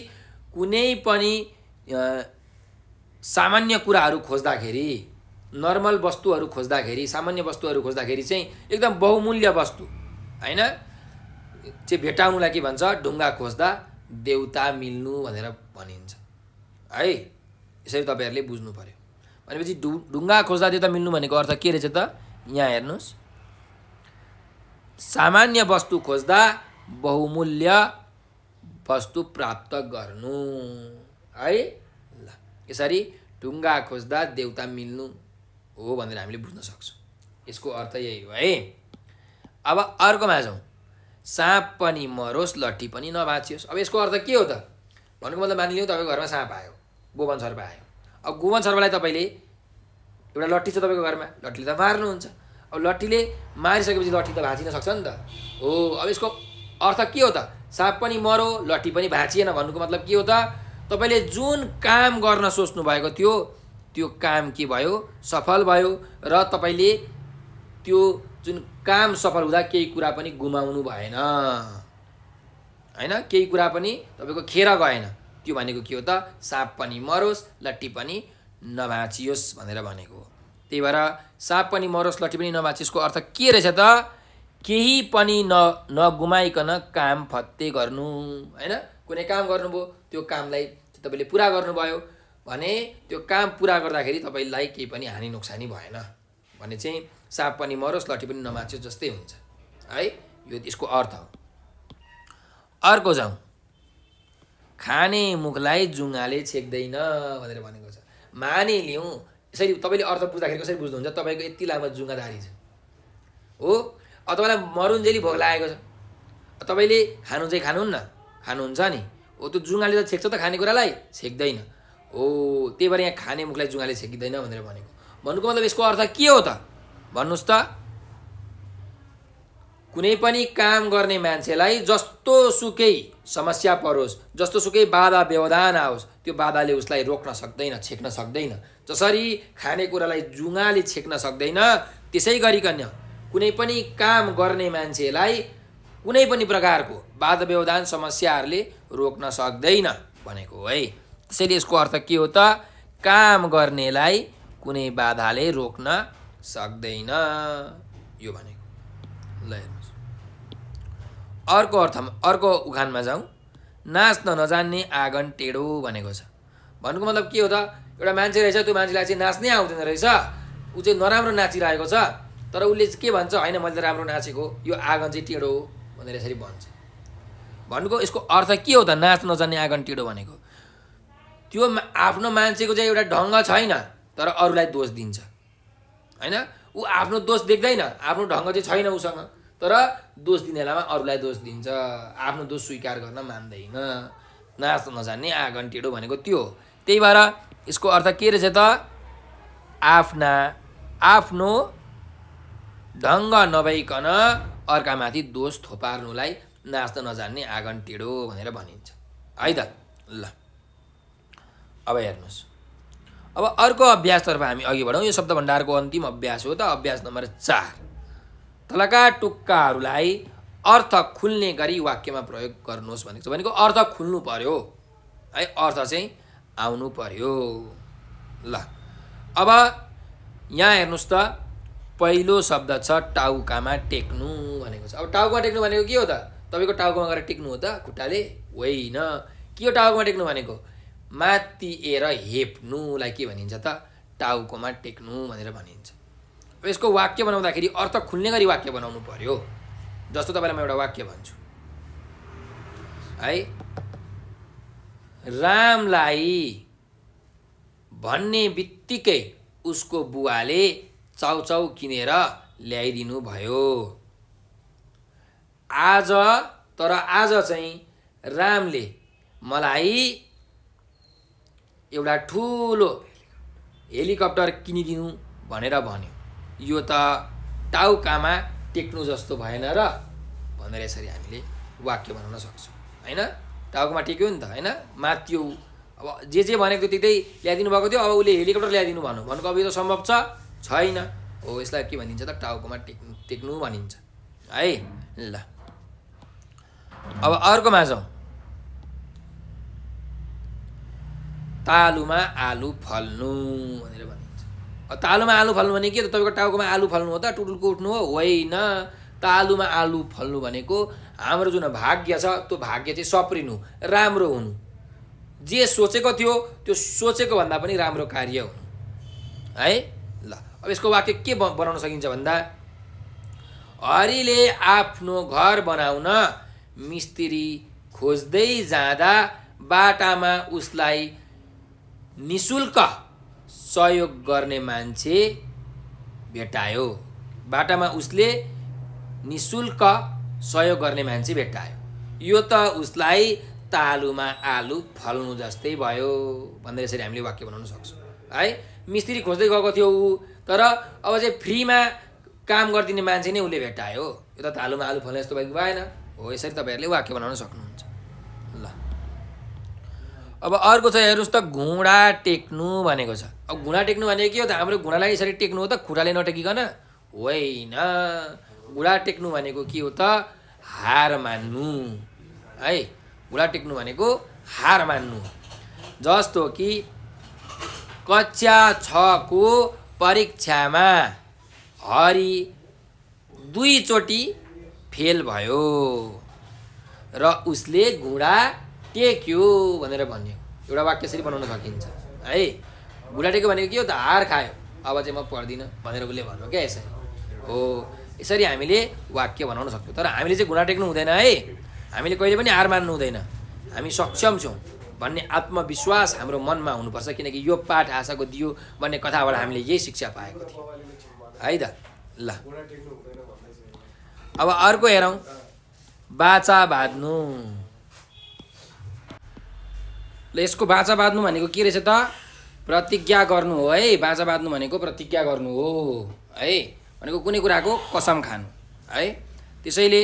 कुनै पनि सामान्य कुराहरू खोज्दाखेरि, नर्मल वस्तुहरू खोज्दाखेरि, सामान्य वस्तुहरू खोज्दाखेरि चाहिँ एकदम बहुमूल्य वस्तु हैन चाहिँ भेटाउनुलाई के भन्छ, ढुङ्गा खोज्दा देउता मिल्नु भनेर भनिन्छ है। यसरी तपाईहरुले बुझ्नु पर्यो। भनेपछि ढुङ्गा खोज्दा देउता मिल्नु भनेको अर्थ के रहेछ त? यहाँ हेर्नुस्, सामान्य वस्तु खोज्दा बहुमूल्य वस्तु प्राप्त गर्नु है। ल यसरी ढुङ्गा खोज्दा देउता मिल्नु हो भनेर हामीले बुझ्न सक्छौँ। यसको अर्थ यही हो है। अब अर्कोमा जाउँ। साँप पनि मरोस् लट्ठी पनि नभाँचियोस्। अब यसको अर्थ के हो त? भन्नुको मतलब मानिलिउँ तपाईँको घरमा साँप आयो, गोवन सर्प आयो। अब गोवन सर्पलाई तपाईँले, एउटा लट्ठी छ तपाईँको घरमा, लट्ठीले त मार्नुहुन्छ। अब लट्ठीले मारिसकेपछि लट्ठी त भाँचिन सक्छ नि त हो। अब यसको अर्थ के हो त? साँप पनि मरो लट्ठी पनि भाँचिएन भन्नुको मतलब के हो त? तपाईँले जुन काम गर्न सोच्नु भएको थियो त्यो काम के भयो? सफल भयो। र तपाईँले त्यो जुन काम सफल हुँदा केही कुरा पनि गुमाउनु भएन हैन, केही कुरा पनि तपाईँको खेर गएन। त्यो भनेको के हो त? साँप पनि मरोस् लट्ठी पनि नभाँचियोस् भनेर भनेको हो। त्यही भएर साँप पनि मरोस् लट्ठी पनि नभाँचियोस्को अर्थ के रहेछ त? केही पनि नगुमाइकन काम फत्ते गर्नु हैन। कुनै काम गर्नुभयो, त्यो कामलाई तपाईँले पुरा गर्नुभयो भने त्यो काम पुरा गर्दाखेरि तपाईँलाई केही पनि हानि नोक्सानी भएन भने चाहिँ साँप पनि मरोस् लट्ठी पनि नभाँचियोस् जस्तै हुन्छ है। यो यसको अर्थ हो। अर्को जाउँ। खाने मुखलाई जुङ्गाले छेक्दैन भनेर भनेको छ। मानिलिउँ यसरी तपाईँले अर्थ बुझ्दाखेरि कसरी बुझ्नुहुन्छ? तपाईँको यति लामो जुङ्गाधारी छ हो। अब तपाईँलाई मरुन्जेली भोक लागेको छ, तपाईँले खानु चाहिँ खानुहुन्न, खानुहुन्छ नि हो। त्यो जुङ्गाले त छेक्छ त खानेकुरालाई? छेक्दैन हो। त्यही भएर यहाँ खाने मुखलाई जुङ्गाले छेकिँदैन भनेर भनेको। भन्नुको मतलब यसको अर्थ के हो त? भन्नुहोस् त। कुनै पनि काम गर्ने मान्छेलाई जस्तो सुकै समस्या परोस्, जस्तो सुकै बाधा व्यवधान आओस्, त्यो बाधाले उसलाई रोक्न सक्दैन, छेक्न सक्दैन। जसरी खानेकुरालाई जुङ्गाले छेक्न सक्दैन, त्यसै गरिकन कुनै पनि काम गर्ने मान्छेलाई कुनै पनि प्रकारको बाधा व्यवधान समस्याहरूले रोक्न सक्दैन भनेको है। त्यसैले यसको अर्थ के हो त? काम गर्नेलाई कुनै बाधाले रोक्न सक्दैन यो भनेको। ल हेर्नुहोस् अर्को अर्थमा, अर्को उखानमा जाउँ। नाच्न नजान्ने आँगन टेढो भनेको छ। भन्नुको मतलब के हो त? एउटा मान्छे रहेछ, त्यो मान्छेलाई चाहिँ नाच्नै आउँदैन रहेछ, ऊ चाहिँ नराम्रो नाचिरहेको छ, तर उसले के भन्छ? होइन मैले त राम्रो नाचेको, यो आँगन चाहिँ टेढो हो भनेर यसरी भन्छ। भन्नुको यसको अर्थ के हो त? नाच्न नजान्ने आँगन टेढो भनेको त्यो आफ्नो मान्छेको चाहिँ एउटा ढङ्ग छैन तर अरूलाई दोष दिन्छ हैन। ऊ आफ्नो दोष देख्दैन, आफ्नो ढङ्ग चाहिँ छैन उसँग, तर दोष दिने बेलामा अरूलाई दोष दिन्छ, आफ्नो दोष स्वीकार गर्न मान्दैन। नाच्न नजान्ने आँगन टेढो भनेको त्यो हो। त्यही भएर यसको अर्थ के रहेछ त? आफ्नो ढङ्ग नभइकन अर्कामाथि दोष थोपार्नुलाई नाच्न नजान्ने आँगन टेढो भनेर भनिन्छ है त। ल अब हेर्नुहोस्। अब अर्को अभ्यासतर्फ हामी अघि बढौँ। यो शब्द भण्डारको अन्तिम अभ्यास हो त, अभ्यास नम्बर 4। तलका टुक्काहरूलाई अर्थ खुल्ने गरी वाक्यमा प्रयोग गर्नुहोस् भनेको छ। भनेको अर्थ खुल्नु पर्यो है, अर्थ चाहिँ आउनु पर्यो। ल अब यहाँ हेर्नुहोस् त, पहिलो शब्द छ टाउकामा टेक्नु भनेको छ। अब टाउकामा टेक्नु भनेको के हो त? तपाईँको टाउकोमा गएर टेक्नु हो त खुट्टाले? होइन। के हो टाउकोमा टेक्नु भनेको? माथिएर हेप्नुलाई के भनिन्छ त? टाउकोमा टेक्नु भनेर भनिन्छ। अब यसको वाक्य बनाउँदाखेरि अर्थ खुल्ने गरी वाक्य बनाउनु पर्यो। जस्तो तपाईँलाई म एउटा वाक्य भन्छु है। रामलाई भन्ने बित्तिकै उसको बुवाले चाउचाउ किनेर ल्याइदिनु भयो। आज चाहिँ रामले मलाई एउटा ठुलो हेलिकप्टर किनिदिनु भनेर भन्यो। यो त टाउकामा टेक्नु जस्तो भएन र भनेर यसरी हामीले वाक्य बनाउन सक्छौँ हैन। टाउकोमा टेक्यो नि त हैन, माथियो। अब जे भनेको थियो त्यतै ल्याइदिनु भएको थियो, अब उसले हेलिकप्टर ल्याइदिनु भनेको अब यो त सम्भव छैन हो। यसलाई के भनिन्छ त? टाउकोमा टेक्नु भनिन्छ है। ल अब अर्कोमा जाउँ। तालुमा आलु फल्नु भनेर भनिन्छ। तालुमा आलु फल्नु भने के त तपाईँको टाउकोमा आलु फल्नु हो त, टुटुलको उठ्नु हो? होइन। तालुमा आलु फल्नु भनेको हाम्रो जुन भाग्य छ त्यो भाग्य चाहिँ सप्रिनु, राम्रो हुनु, जे सोचेको थियो त्यो सोचेको भन्दा पनि राम्रो कार्य हुनु है। ल अब यसको वाक्य के बनाउन सकिन्छ भन्दा, हरिले आफ्नो घर बनाउन मिस्त्री खोज्दै जाँदा बाटामा उसलाई निशुल्क सहयोग गर्ने मान्छे भेटायो। बाटामा उसले निशुल्क सहयोग गर्ने मान्छे भेटायो। यो त उसलाई तालुमा आलु फल्नु जस्तै भयो भन्दै यसरी हामीले वाक्य बनाउन सक्छौँ है। मिस्त्री खोज्दै गएको थियो ऊ, तर अब चाहिँ फ्रीमा काम गरिदिने मान्छे नै उसले भेटायो। यो त तालुमा आलु फल्ने जस्तो भएन हो। यसरी तपाईँहरूले वाक्य बनाउन सक्नुहुन्छ। ल अब अर्को छ, हेर्नुहोस् त, घुँडा टेक्नु भनेको छ। अब घुँडा टेक्नु भनेको के हो त? हाम्रो घुँडालाई यसरी टेक्नु हो त, खुट्टाले नटेकिकन होइन। घुँडा टेक्नु भनेको के हो त? हार मान्नु है। घुँडा टेक्नु भनेको हार मान्नु। जस्तो कि कक्षा 6 को परीक्षामा हरि 2 चोटि फेल भयो र उसले घुँडा टेक्यो भनेर भन्यो। एउटा वाक्य यसरी बनाउन सकिन्छ है। घुँडा टेक्यो भनेको के हो त? हार खायो, अब चाहिँ म पढ्दिनँ भनेर उसले भन्यो क्या। यसरी हो, यसरी हामीले वाक्य बनाउन सक्छौँ। तर हामीले चाहिँ घुँडा टेक्नु हुँदैन है। हामीले कहिले पनि हार मान्नु हुँदैन। हामी सक्षम छौँ भन्ने आत्मविश्वास हाम्रो मनमा हुनुपर्छ, किनकि यो पाठ आशाको दियो भन्ने कथाबाट हामीले यही शिक्षा पाएको थियौँ है त। ल अब अर्को हेरौँ, बाचा बाँध्नु। ल यसको बाचा बाँध्नु भनेको के रहेछ त? प्रतिज्ञा गर्नु हो है। बाचा बाँध्नु भनेको प्रतिज्ञा गर्नु हो है, भनेको कुनै कुराको कसम खानु है। त्यसैले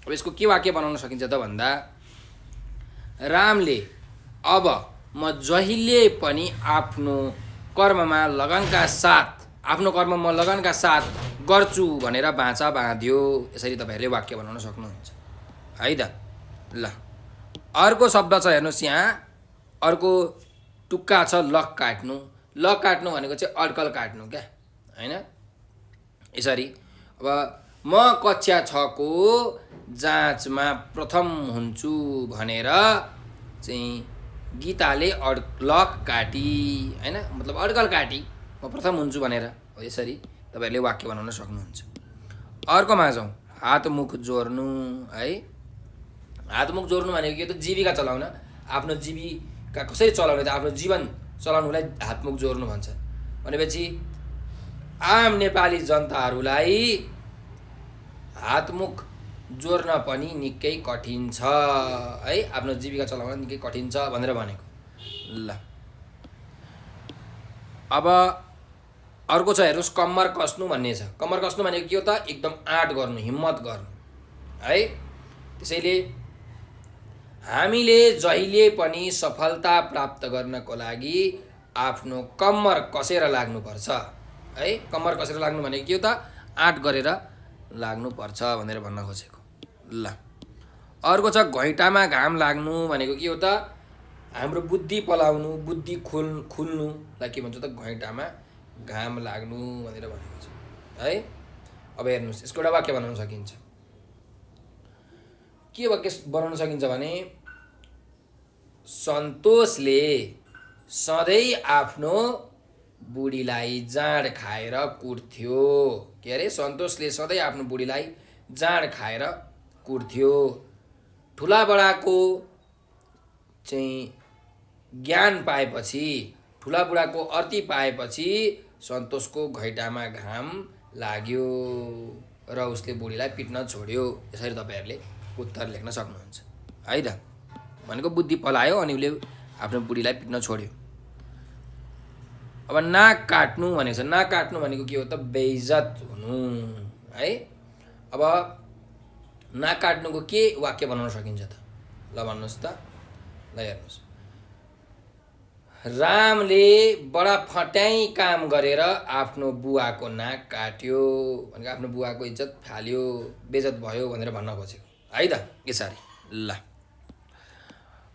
अब यसको के वाक्य बनाउन सकिन्छ त भन्दा, रामले अब म जहिले पनि आफ्नो कर्ममा लगनका साथ गर्छु भनेर बाचा बाँध्यो। यसरी तपाईँहरूले वाक्य बनाउन सक्नुहुन्छ है त। ल अर्को शब्द छ, हेर्नुहोस् यहाँ अर्को टुक्का छ, लक काट्नु। लक काट्नु भनेको चाहिँ अड्कल काट्नु क्या होइन। यसरी अब म कक्षा 6 को जाँचमा प्रथम हुन्छु भनेर चाहिँ गीताले लक काटी होइन, मतलब अड्कल काटी, म प्रथम हुन्छु भनेर हो। यसरी तपाईँहरूले वाक्य बनाउन सक्नुहुन्छ। अर्कोमा जाउँ, हात मुख जोड्नु है। हात मुख जोड्नु भनेको के त? जीविका चलाउन, आफ्नो जीविका कसरी चलाउने त? आफ्नो जीवन चलाउनुलाई हात मुख जोड्नु भन्छ। भनेपछि आम नेपाली जनताहरूलाई हातमुख जोड्न पनि निकै कठिन छ है। आफ्नो जीविका चलाउन निकै कठिन छ भनेर भनेको। ल अब अर्को छ, हेर्नुहोस्, कम्मर कस्नु भन्ने छ। कम्मर कस्नु भनेको के हो त? एकदम आँट गर्नु, हिम्मत गर्नु है। त्यसैले हामीले जहिले पनि सफलता प्राप्त गर्नको लागि आफ्नो कम्मर कसेर लाग्नुपर्छ है। कम्मर कसेर लाग्नु भनेको के हो त? आँट गरेर लाग्नुपर्छ भनेर भन्न खोजेको। ल अर्को छ, घैँटामा घाम लाग्नु भनेको के हो त? हाम्रो बुद्धि पलाउनु, बुद्धि खुल्नुलाई के भन्छ त? घैँटामा घाम लाग्नु भनेर भनेको छ है। अब हेर्नुहोस्, यसको एउटा वाक्य बनाउन सकिन्छ। के वाक्य बनाउन सकिन्छ भने, सन्तोषले सधैँ आफ्नो बुढीलाई जाँड खाएर कुट्थ्यो। के अरे? सन्तोषले सधैँ आफ्नो बुढीलाई जाँड खाएर कुट्थ्यो। ठुला बडाको चाहिँ ज्ञान पाएपछि, ठुला बुढाको अर्ती पाएपछि सन्तोषको घैँटामा घाम लाग्यो र उसले बुढीलाई पिट्न छोड्यो। यसरी तपाईँहरूले उत्तर लेख्न सक्नुहुन्छ है त। भनेको बुद्धि पलायो अनि उसले आफ्नो बुढीलाई पिट्न छोड्यो। अब नाक काट्नु भनेको छ। नाक काट्नु भनेको के हो त? बेइज्जत हुनु है। अब नाक काट्नुको के वाक्य बनाउन सकिन्छ त? ल भन्नुहोस् त। ल हेर्नुहोस्, रामले बडा फट्याई काम गरेर आफ्नो बुवाको नाक काट्यो भनेको आफ्नो बुवाको इज्जत फाल्यो, बेइज्जत भयो भनेर भन्न खोजेको है त। यसरी ल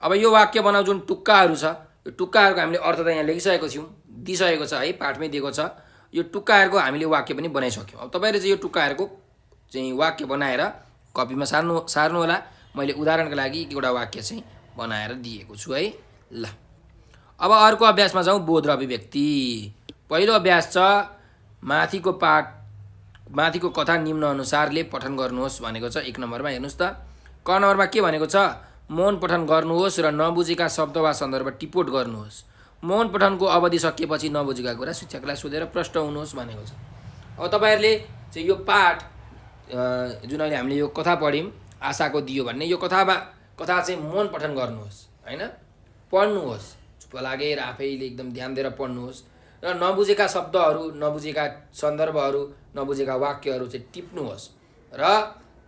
अब यो वाक्य बनाऊ, जुन टुक्काहरू छ यो टुक्काहरूको हामीले अर्थ त यहाँ लेखिसकेको छौँ, दिइसकेको छ है, पाठमै दिएको छ। यो टुक्काहरूको हामीले वाक्य पनि बनाइसक्यौँ। अब तपाईँले चाहिँ यो टुक्काहरूको चाहिँ वाक्य बनाएर कपीमा सार्नु होला। मैले उदाहरणको लागि एउटा वाक्य चाहिँ बनाएर दिएको छु है। ल अब अर्को अभ्यासमा जाउँ, बोध र अभिव्यक्ति। पहिलो अभ्यास छ माथिको कथा निम्न अनुसारले पठन गर्नुहोस् भनेको छ 1 नम्बरमा। हेर्नुहोस् त, क नम्बरमा के भनेको छ, मौन पठन गर्नुहोस् र नबुझेका शब्द वा सन्दर्भ टिपोट गर्नुहोस्। मौन पठनको अवधि सकिएपछि नबुझेका कुरा शिक्षकलाई सोधेर प्रश्न हुनुहोस् भनेको छ। अब तपाईँहरूले चाहिँ यो पाठ जुन अहिले हामीले यो कथा पढ्यौँ, आशाको दियो भन्ने, यो कथा चाहिँ मौन पठन गर्नुहोस् होइन, पढ्नुहोस्, चुप लागेर आफैले एकदम ध्यान दिएर पढ्नुहोस् र नबुझेका शब्दहरू, नबुझेका सन्दर्भहरू, नबुझेका वाक्यहरू चाहिँ टिप्नुहोस् र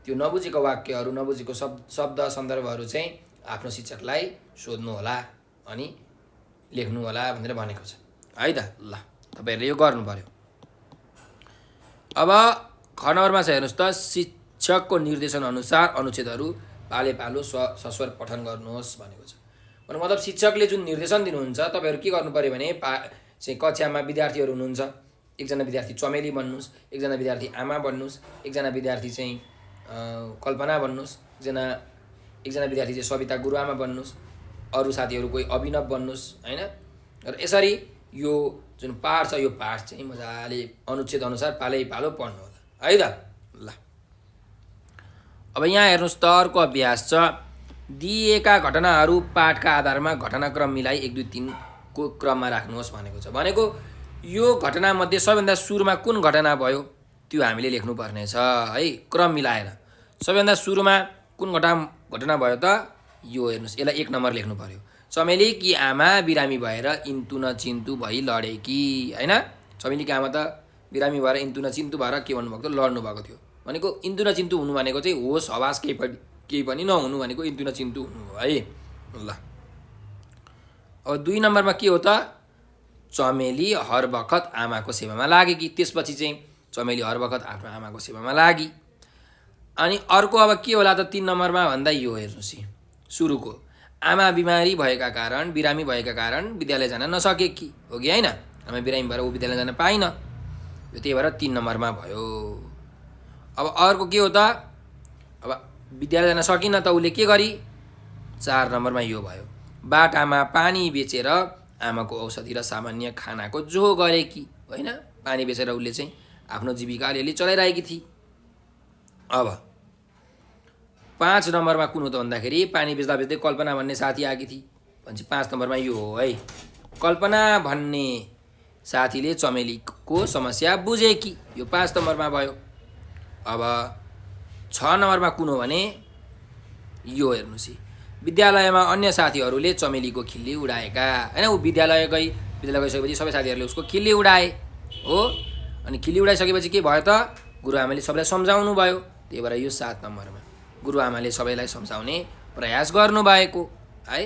त्यो नबुझेको वाक्यहरू, नबुझेको शब्द सन्दर्भहरू चाहिँ आफ्नो शिक्षकलाई सोध्नु होला अनि लेख्नु होला भनेर भनेको छ है त। ल तपाईँहरूले यो गर्नु पर्यो। अब ख नम्बरमा छ, हेर्नुहोस् त, शिक्षकको निर्देशन अनुसार अनुच्छेदहरू पाले पालो सस्वर पठन गर्नुहोस् भनेको छ। मतलब शिक्षकले जुन निर्देशन दिनुहुन्छ, तपाईँहरू के गर्नु पर्यो भने चाहिँ कक्षामा विद्यार्थीहरू हुनुहुन्छ, एकजना विद्यार्थी चमेली बन्नुहोस्, एकजना विद्यार्थी आमा बन्नुहोस्, एकजना विद्यार्थी चाहिँ कल्पना बन्नुहोस्, एकजना विद्यार्थी चाहिँ सविता गुरुआमा बन्नुहोस्, अरू साथीहरू कोही अभिनव बन्नुहोस् होइन। र यसरी यो जुन पाठ छ, यो पाठ चाहिँ मजाले अनुच्छेद अनुसार पालै पालो पढ्नु होला है त। ल अब यहाँ हेर्नुहोस् त, अर्को अभ्यास छ, दिएका घटनाहरू पाठका आधारमा घटनाक्रम मिलाई 1 2 3 को क्रममा राख्नुहोस् भनेको छ। भनेको यो घटनामध्ये सबैभन्दा सुरुमा कुन घटना भयो त्यो हामीले लेख्नुपर्ने छ है, क्रम मिलाएर। सबैभन्दा सुरुमा कुन घटना भयो त, यो हेर्नुहोस्, यसलाई 1 नम्बर लेख्नु पर्यो। चमेलीकी आमा बिरामी भएर इन्तु न चिन्तु भई लडेकी होइन। चमेलीकी आमा त बिरामी भएर इन्तु न चिन्तु भएर के भन्नुभएको थियो, लड्नु भएको थियो। भनेको इन्तु न चिन्तु हुनु भनेको चाहिँ होस हवास केही पनि नहुनु भनेको इन्तु न चिन्तु हुनु हो है। ल अब 2 नम्बरमा के हो त, चमेली हर बखत आमाको सेवामा लागेकी। त्यसपछि चाहिँ चमेली हर बखत आफ्नो आमाको सेवामा लागि। अनि अर्को अब के होला त 3 नम्बरमा भन्दा यो हेर्नुहोस्, सुरुको, आमा बिरामी भएका कारण विद्यालय जान नसकेकी हो कि होइन। आमा बिरामी भएर ऊ विद्यालय जान पाइन, यो त्यही भएर 3 नम्बरमा भयो। अब अर्को के हो त, अब विद्यालय जान सकिन त उसले के गरी, 4 नम्बरमा यो भयो, बाटामा पानी बेचेर आमाको औषधि र सामान्य खानाको जोहो गरेकी होइन। पानी बेचेर उसले चाहिँ आफ्नो जीविका अलिअलि चलाइरहेकी थिए। अब 5 नम्बरमा कुन हो त भन्दाखेरि, पानी बेच्दा बेच्दै कल्पना भन्ने साथी आएकी थिए भनेपछि 5 नम्बरमा यो हो है, कल्पना भन्ने साथीले चमेलीको समस्या बुझेकी, यो 5 नम्बरमा भयो। अब 6 नम्बरमा कुन हो भने यो हेर्नुहोस्, विद्यालयमा अन्य साथीहरूले चमेलीको खिल्ली उडाएका होइन। ऊ विद्यालय गइसकेपछि सबै साथीहरूले उसको खिल्ली उडाए हो। अनि खिल्ली उडाइसकेपछि के भयो त, गुरुआमाले सबैलाई सम्झाउनु भयो, त्यही भएर यो 7 नम्बरमा गुरुआमाले सबैलाई सम्झाउने प्रयास गर्नुभएको है।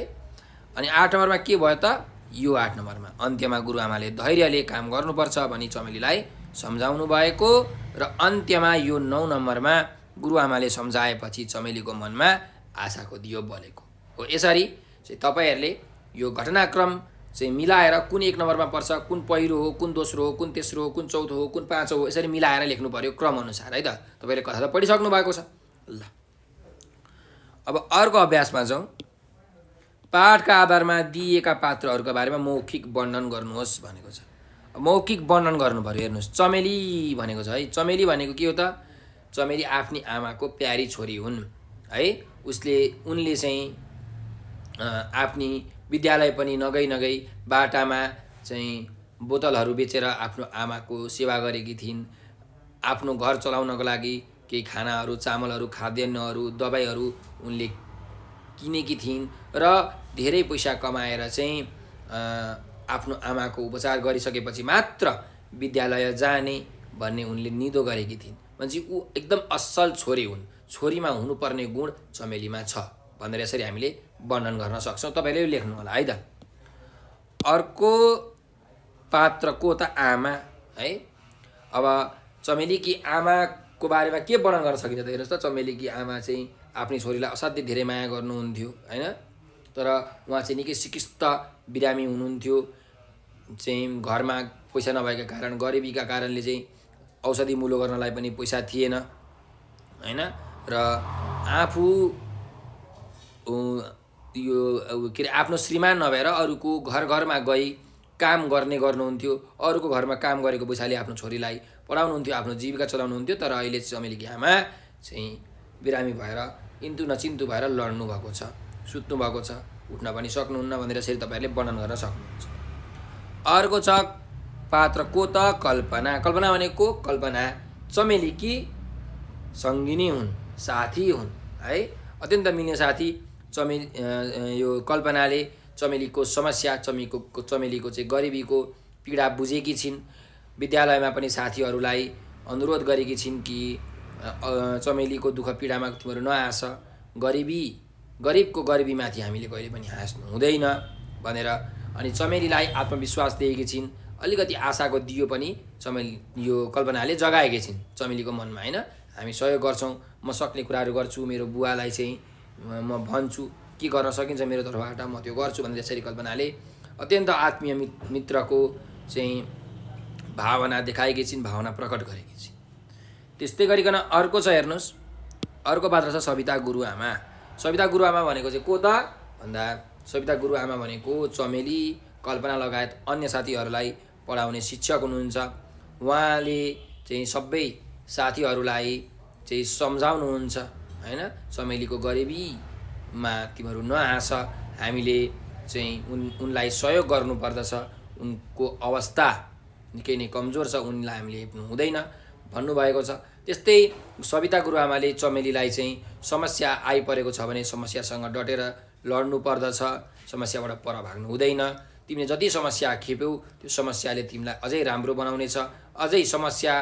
अनि 8 नम्बरमा के भयो त, यो 8 नम्बरमा अन्त्यमा गुरुआमाले धैर्यले काम गर्नुपर्छ भनी चमेलीलाई सम्झाउनु भएको र अन्त्यमा यो 9 नम्बरमा गुरुआमाले सम्झाएपछि चमेलीको मनमा आशाको दियो बलेको हो। यसरी चाहिँ तपाईँहरूले यो घटनाक्रम चाहिँ मिलाएर कुन 1 नम्बरमा पर्छ, कुन पहिलो हो, कुन दोस्रो हो, कुन तेस्रो हो, कुन चौथो हो, कुन पाँचौँ हो, यसरी मिलाएर लेख्नु पर्यो क्रम अनुसार है त। तपाईँले कथा त पढिसक्नु भएको छ। ल अब अर्को अभ्यासमा जाउँ, पाठका आधारमा दिएका पात्रहरूका बारेमा मौखिक वर्णन गर्नुहोस् भनेको छ। मौखिक वर्णन गर्नु पर्यो। हेर्नुहोस्, चमेली भनेको छ है, चमेली भनेको के हो त, चमेली आफ्नी आमाको प्यारी छोरी हुन् है। उनले चाहिँ आफ्नी विद्यालय पनि नगई बाटामा चाहिँ बोतलहरू बेचेर आफ्नो आमाको सेवा गरेकी थिइन्। आफ्नो घर चलाउनको लागि केही खानाहरू, चामलहरू, खाद्यान्नहरू, दबाईहरू उनले किनेकी थिइन् र धेरै पैसा कमाएर चाहिँ आफ्नो आमाको उपचार गरिसकेपछि मात्र विद्यालय जाने भन्ने उनले निदो गरेकी थिइन्। भनेपछि ऊ एकदम असल छोरी हुन्, छोरीमा हुनुपर्ने गुण चमेलीमा छ भनेर यसरी हामीले वर्णन गर्न सक्छौँ। तपाईँले यो लेख्नु होला है त। अर्को पात्र को त, आमा है। अब चमेलीकी आमाको बारेमा के वर्णन गर्न सकिन्छ त, हेर्नुहोस् त, चमेलीकी आमा चाहिँ आफ्नै छोरीलाई असाध्यै धेरै माया गर्नुहुन्थ्यो होइन। तर उहाँ चाहिँ निकै सिकिस्त बिरामी हुनुहुन्थ्यो, चाहिँ घरमा पैसा नभएका कारण, गरिबीका कारणले चाहिँ औषधि मुलो गर्नलाई पनि पैसा थिएन हैन। र आफू यो के अरे आफ्नो श्रीमान नभएर अरूको घर घरमा गई काम गर्नुहुन्थ्यो। अरूको घरमा काम गरेको पैसाले आफ्नो छोरीलाई पढाउनुहुन्थ्यो, आफ्नो जीविका चलाउनुहुन्थ्यो। तर अहिले चमेलीकी आमा चाहिँ बिरामी भएर इन्तु नचिन्तु भएर लड्नु भएको छ, सुत्नु भएको छ, उठ्न पनि सक्नुहुन्न भनेर यसरी तपाईँहरूले वर्णन गर्न सक्नुहुन्छ। अर्को छ पात्र को त? कल्पना। कल्पना भनेको कल्पना चमेलीकी सङ्गिनी हुन्, साथी हुन् है, अत्यन्त मिल्ने साथी। यो कल्पनाले चमेलीको समस्या, चमेलीको चाहिँ गरिबीको पीडा बुझेकी छिन्। विद्यालयमा पनि साथीहरूलाई अनुरोध गरेकी छिन् कि चमेलीको दुःख पीडामा तिमीहरू नआस, गरिबको गरिबीमाथि हामीले कहिले पनि हाँस्नु हुँदैन भनेर। अनि चमेलीलाई आत्मविश्वास दिएकी छिन्, अलिकति आशाको दियो पनि यो कल्पनाले जगाएकी छिन् चमेलीको मनमा हैन। हामी सहयोग गर्छौँ, म सक्ने कुराहरू गर्छु, मेरो बुवालाई चाहिँ म भन्छु के गर्न सकिन्छ मेरो तर्फबाट म त्यो गर्छु भनेर यसरी कल्पनाले अत्यन्त आत्मीय मित्रको चाहिँ भावना देखाएकी छिन्, भावना प्रकट गरेकी छिन्। त्यस्तै गरिकन अर्को छ हेर्नुहोस्, अर्को पात्र छ सविता गुरुआमा। सविता गुरुआमा भनेको चाहिँ को त भन्दा सविता गुरुआमा भनेको चमेली, कल्पना लगायत अन्य साथीहरूलाई पढाउने शिक्षक हुनुहुन्छ। उहाँले चाहिँ सबै साथीहरूलाई चाहिँ सम्झाउनुहुन्छ हैन, चमेलीको गरिबीमा तिमीहरू नहाँस, हामीले चाहिँ उनलाई सहयोग गर्नुपर्दछ, उनको अवस्था निकै नै कमजोर छ, उनलाई हामीले हेप्नु हुँदैन भन्नुभएको छ। त्यस्तै सविता गुरुआमाले चमेलीलाई चाहिँ समस्या आइपरेको छ भने समस्यासँग डटेर लड्नु पर्दछ, समस्याबाट पर भाग्नु हुँदैन। तिमीले जति समस्या खेप्यौ त्यो समस्याले तिमीलाई अझै राम्रो बनाउनेछ, अझै समस्या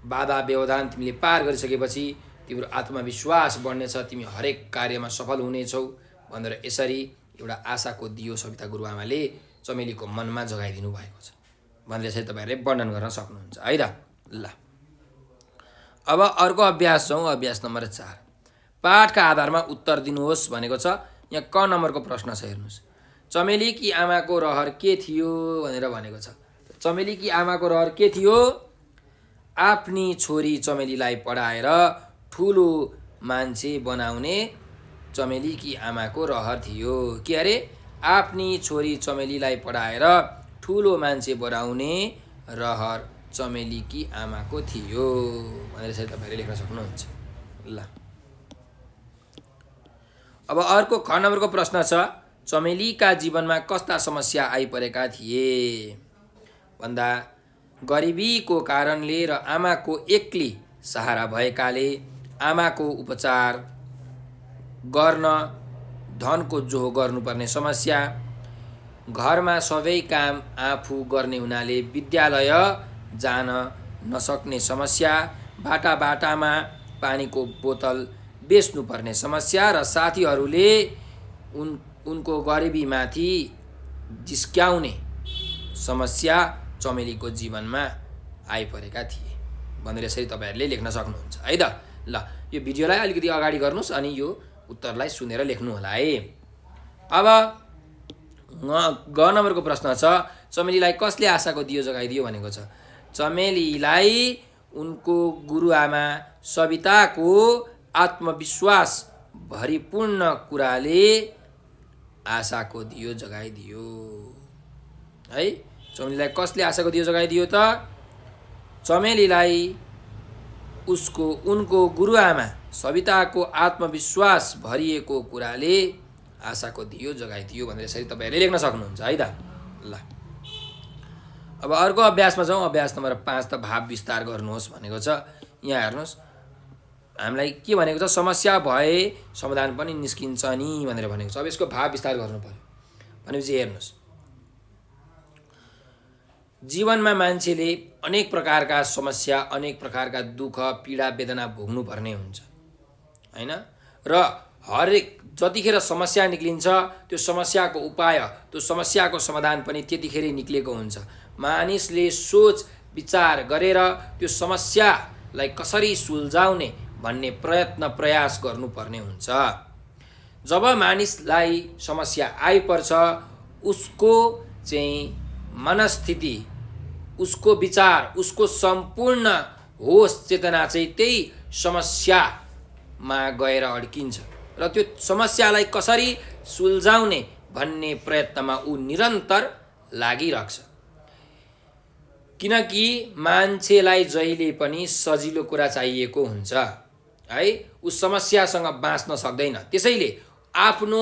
बाधा व्यवधान तिमीले पार गरिसकेपछि तिम्रो आत्मविश्वास बढ्नेछ, तिमी हरेक कार्यमा सफल हुनेछौ भनेर यसरी एउटा आशाको दियो सविता गुरुआमाले चमेलीको मनमा जगाइदिनु भएको छ भनेर यसरी तपाईँहरूले वर्णन गर्न सक्नुहुन्छ है त। ल अब अर्को अभ्यास छौँ, अभ्यास नम्बर 4। पाठका आधारमा उत्तर दिनुहोस् भनेको छ। यहाँ क नम्बरको प्रश्न छ हेर्नुहोस्, चमेलीकी आमाको रहर के थियो भनेर भनेको छ। चमेलीकी आमाको रहर के थियो? आफ्नी छोरी चमेलीलाई पढाएर ठुलो मान्छे बनाउने चमेलीकी आमाको रहर थियो। के अरे? आफ्नी छोरी चमेलीलाई पढाएर ठुलो मान्छे बनाउने रहर चमेलीकी आमाको थियो भनेर चाहिँ तपाईँहरूले लेख्न सक्नुहुन्छ। ल अब अर्को ख नम्बरको प्रश्न छ, चमेलीका जीवनमा कस्ता समस्या आइपरेका थिए भन्दा गरिबीको कारणले र आमाको एक्लै सहारा भएकाले आमाको उपचार गर्न धनको जोहो गर्नुपर्ने समस्या, घरमा सबै काम आफू गर्ने हुनाले विद्यालय जान नसक्ने समस्या, बाटामा पानीको बोतल बेच्नुपर्ने समस्या र साथीहरूले उनको गरिबीमाथि जिस्क्याउने समस्या चमेलीको जीवनमा आइपरेका थिए भनेर यसरी तपाईँहरूले लेख्न सक्नुहुन्छ है त। ल यो भिडियोलाई अलिकति अगाडि गर्नुहोस् अनि यो उत्तरलाई सुनेर लेख्नु होला है। अब ग नम्बरको प्रश्न छ, चमेलीलाई कसले आशाको दियो जगाइदियो भनेको छ। चमेलीलाई उनको गुरुआमा सविताको आत्मविश्वास भरिपूर्ण कुराले आशाको दियो जगाइदियो है। चमेलीलाई कसले आशाको दियो जगाइदियो त? चमेलीलाई उनको गुरुआमा सविताको आत्मविश्वास भरिएको कुराले आशाको दियो जगाइदियो भनेर यसरी तपाईँहरूले लेख्न सक्नुहुन्छ है त। ल अब अर्को अभ्यासमा जाउँ, अभ्यास नम्बर 5 त भाव विस्तार गर्नुहोस् भनेको छ। यहाँ हेर्नुहोस्, हामीलाई के भनेको छ, समस्या भए समाधान पनि निस्किन्छ नि भनेर भनेको छ। अब यसको भाव विस्तार गर्नु पर्यो भनेपछि हेर्नुहोस्, जीवनमा मान्छेले अनेक प्रकारका समस्या, अनेक प्रकारका दुःख पीडा वेदना भोग्नु पर्ने हुन्छ हैन। र हरेक जतिखेर समस्या निक्लिन्छ त्यो समस्याको उपाय, त्यो समस्याको समाधान पनि त्यतिखेरै निक्लेको हुन्छ। मानिसले सोच विचार गरेर त्यो समस्यालाई कसरी सुल्झाउने भन्ने प्रयास गर्नुपर्ने हुन्छ। जब मानिसलाई समस्या आइपर्छ उसको चाहिँ मनस्थिति, उसको विचार, उसको सम्पूर्ण होस चेतना चाहिँ त्यही समस्यामा गएर अड्किन्छ र त्यो समस्यालाई कसरी सुल्झाउने भन्ने प्रयत्नमा ऊ निरन्तर लागिरहेको छ। किनकि मान्छेलाई जहिले पनि सजिलो कुरा चाहिएको हुन्छ है, ऊ समस्यासँग बाँच्न सक्दैन। त्यसैले आफ्नो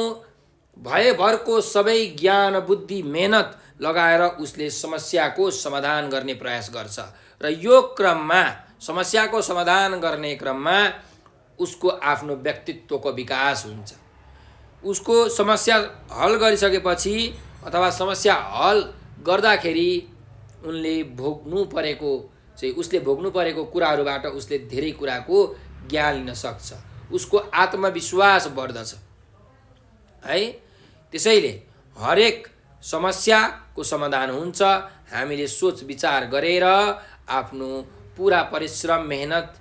भयभरको सबै ज्ञान बुद्धि मेहनत लगाएर उसले समस्याको समाधान गर्ने प्रयास गर्छ र यो क्रममा समस्याको समाधान गर्ने क्रममा उसको आफ्नो व्यक्तित्वको विकास हुन्छ। उसको समस्या हल गरिसकेपछि अथवा समस्या हल गर्दाखेरि उसले भोग्नु परेको कुराहरूबाट उसले धेरै कुराको ज्ञान लिन सक्छ, उसको आत्मविश्वास बढ्दछ है। त्यसैले हरेक समस्याको समाधान हुन्छ हामीले सोच विचार गरेर आफ्नो पुरा परिश्रम मेहनत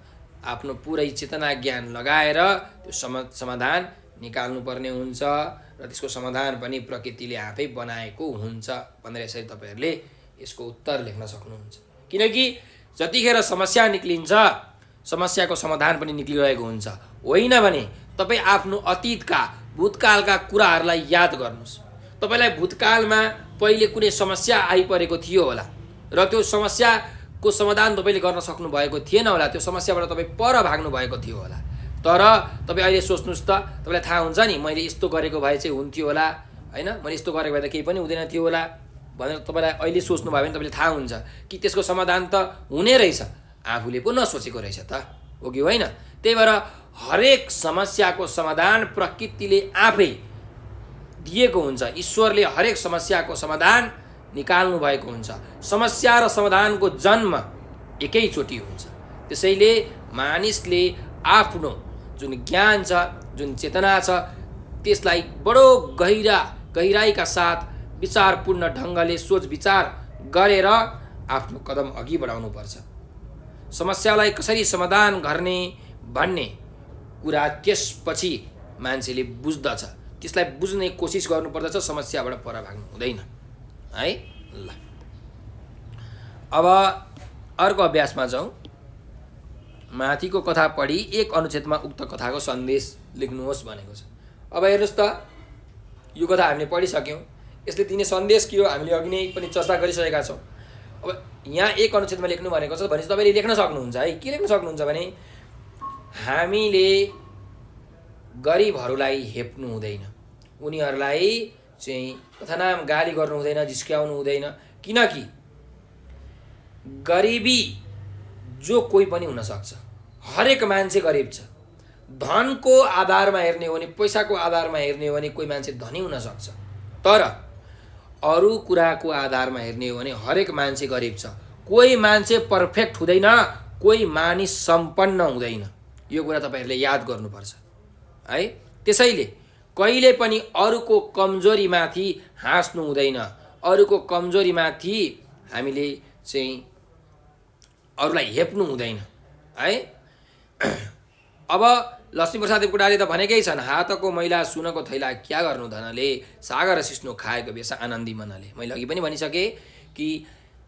आफ्नो पुरै चेतना ज्ञान लगाएर त्यो समाधान निकाल्नुपर्ने हुन्छ र त्यसको समाधान पनि प्रकृतिले आफै बनाएको हुन्छ भनेर यसरी तपाईहरुले यसको उत्तर लेख्न सक्नुहुन्छ। किनकि जतिखेर समस्या निक्लिन्छ समस्याको समाधान पनि निक्लिरहेको हुन्छ। होइन भने तपाई आफ्नो अतीतका भूतकालका कुराहरूलाई याद गर्नुस्। तपाईलाई भूतकालमा पहिले कुनै समस्या आइपरेको थियो होला र त्यो समस्याको समाधान तपाईले गर्न सक्नु भएको थिएन होला, त्यो समस्याबाट तपाई पर भाग्नु भएको थियो होला। तर तपाई अहिले सोच्नुस् त, तपाईलाई थाहा हुन्छ नि मैले यस्तो गरेको भए चाहिँ हुन्थ्यो होला हैन, मैले यस्तो गरेको भए त केही पनि हुँदैन थियो होला भनेर तपाईलाई अहिले सोच्नु भयो भने तपाईले थाहा हुन्छ कि त्यसको समाधान त हुने रहेछ, आफूले पो नसोचेको रहेछ त, हो कि होइन। त्यही भएर हरेक समस्याको समाधान प्रकृतिले आफै दिएको हुन्छ। ईश्वरले हरेक समस्याको समाधान निकाल्नु भएको हुन्छ। समस्या र समाधानको जन्म एकैचोटि हुन्छ। त्यसैले मानिसले आफ्नो जुन ज्ञान छ, जुन चेतना छ, त्यसलाई बडो गहिराईका साथ विचारपूर्ण ढङ्गले सोच विचार गरेर आफ्नो कदम अघि बढाउनु पर्छ। समस्यालाई कसरी समाधान गर्ने भन्ने कुरा त्यसपछि मान्छेले बुझ्दछ, त्यसलाई बुझ्ने कोसिस गर्नुपर्दछ, समस्याबाट पर भाग्नु हुँदैन है। ल अब अर्को अभ्यासमा जाउँ। माथिको कथा पढी एक अनुच्छेदमा उक्त कथाको सन्देश लेख्नुहोस् भनेको छ। अब हेर्नुस् त, यो कथा हामीले पढिसक्यौँ, यसले दिने सन्देश के हो हामीले अघि नै पनि चर्चा गरिसकेका छौँ। अब यहाँ एक अनुच्छेदमा लेख्नु भनेको छ भनेपछि तपाईले लेख्न सक्नुहुन्छ है। के लेख्न सक्नुहुन्छ भने हामीले गरिबहरूलाई हेप्नु हुँदैन, उनीहरूलाई चाहिँ तथानाम गाली गर्नु हुँदैन, जिस्क्याउनु हुँदैन। किनकि गरिबी जो कोही पनि हुन सक्छ, हरेक मान्छे गरिब छ। धनको आधारमा हेर्ने हो भने, पैसाको आधारमा हेर्ने हो भने कोही मान्छे धनी हुन सक्छ, तर अरू कुराको आधारमा हेर्ने हो भने हरेक मान्छे गरिब छ। कोही मान्छे पर्फेक्ट हुँदैन, कोही मानिस सम्पन्न हुँदैन। यो कुरा तपाईहरुले याद गर्नुपर्छ है। त्यसैले कहिले पनि अरूको कमजोरीमाथि हाँस्नु हुँदैन, अरूको कमजोरीमाथि हामीले चाहिँ अरूलाई हेप्नु हुँदैन है। अब लक्ष्मीप्रसाद देवकोटाले त भनेकै छन्, हातको मैला सुनको थैला क्या गर्नु धनले, सागर सिस्नो खाएको बेसा आनन्दी मनले। मैले अघि पनि भनिसकेँ कि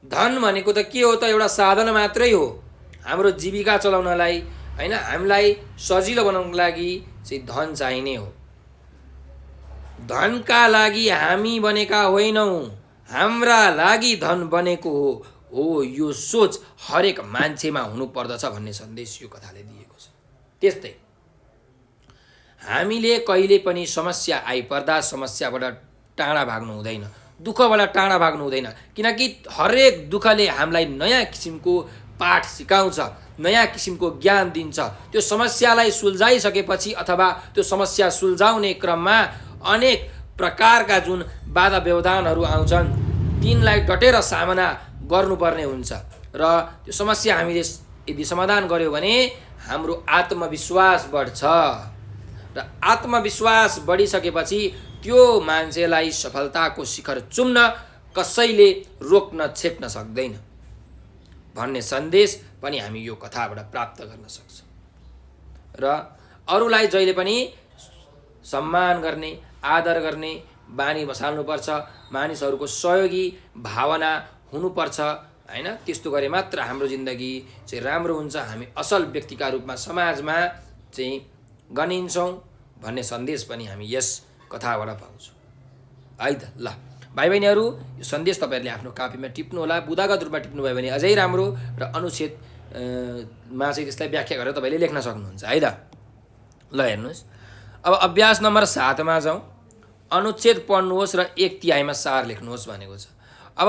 धन भनेको त के हो त, एउटा साधन मात्रै हो हाम्रो जीविका चलाउनलाई हैन। हामीलाई सजिलो बनाउनको लागि चाहिँ धन चाहिने हो। धनका लागि हामी बनेका होइनौँ, हाम्रा लागि धन बनेको हो। यो सोच हरेक मान्छेमा हुनुपर्दछ भन्ने सन्देश यो कथाले दिएको छ। त्यस्तै हामीले कहिले पनि समस्या आइपर्दा समस्याबाट टाढा भाग्नु हुँदैन, दुःखबाट टाढा भाग्नु हुँदैन। किनकि हरेक दुःखले हामीलाई नयाँ किसिमको पाठ सिकाउँछ, नयाँ किसिमको ज्ञान दिन्छ। त्यो समस्यालाई सुल्झाइसकेपछि अथवा त्यो समस्या सुल्झाउने क्रममा अनेक प्रकारका जुन बाधा व्यवधानहरू आउँछन् तिनलाई डटेर सामना गर्नुपर्ने हुन्छ र त्यो समस्या हामीले यदि समाधान गर्यो भने हाम्रो आत्मविश्वास बढ्छ र आत्मविश्वास बढिसकेपछि त्यो मान्छेलाई सफलताको शिखर चुम्न कसैले रोक्न छेक्न सक्दैन भन्ने सन्देश पनि हामी यो कथाबाट प्राप्त गर्न सक्छौँ। र अरूलाई जहिले पनि सम्मान गर्ने, आदर गर्ने, बानी बसाल्नुपर्छ, मानिसहरूको सहयोगी भावना हुनुपर्छ हैन। त्यस्तो गरे मात्र हाम्रो जिन्दगी चाहिँ राम्रो हुन्छ, हामी असल व्यक्तिका रूपमा समाजमा चाहिँ गनिन्छौँ भन्ने सन्देश पनि हामी यस कथाबाट पाउँछौँ है त। ल भाइ बहिनीहरू, यो सन्देश तपाईँहरूले आफ्नो कापीमा टिप्नु होला, बुदागत रूपमा टिप्नुभयो भने अझै राम्रो, र अनुच्छेद मा चाहिँ त्यसलाई व्याख्या गरेर तपाईँले लेख्न सक्नुहुन्छ है त। ल हेर्नुहोस्, अब अभ्यास नम्बर 7 मा जाउँ। अनुच्छेद पढ्नुहोस् र 1/3 सार लेख्नुहोस् भनेको छ। अब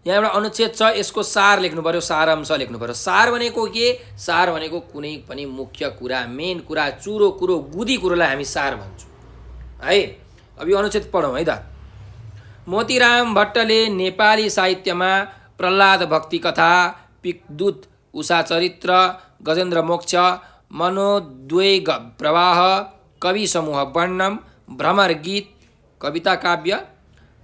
यहाँ एउटा अनुच्छेद छ, यसको सार लेख्नु पर्यो, सारांश लेख्नु पर्यो। सार भनेको के? सार भनेको कुनै पनि मुख्य कुरा, मेन कुरा, चुरो कुरो, गुदी कुरोलाई हामी सार भन्छौँ है। अब यो अनुच्छेद पढौँ है त। मोतीराम भट्टले नेपाली साहित्यमा प्रह्लाद भक्ति कथा, पिकदूत, उषा चरित्र, गजेन्द्र मोक्ष, मनोद्वेग प्रवाह, कवि समूह वर्णम, भ्रमर गीत, कविता काव्य,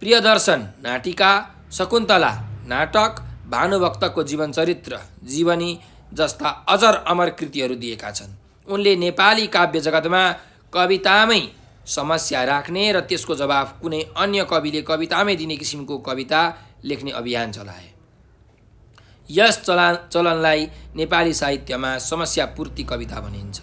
प्रियदर्शन नाटिका, शकुन्तला नाटक, भानुभक्तको जीवन चरित्र, जीवनी जस्ता अजर अमर कृतिहरू दिएका छन्। उनले नेपाली काव्य जगतमा कवितामै समस्या राख्ने र त्यसको जवाफ कुनै अन्य कविले कवितामै दिने किसिमको कविता लेख्ने अभियान चलाए। यस चलनलाई नेपाली साहित्यमा समस्या पूर्ति कविता भनिन्छ।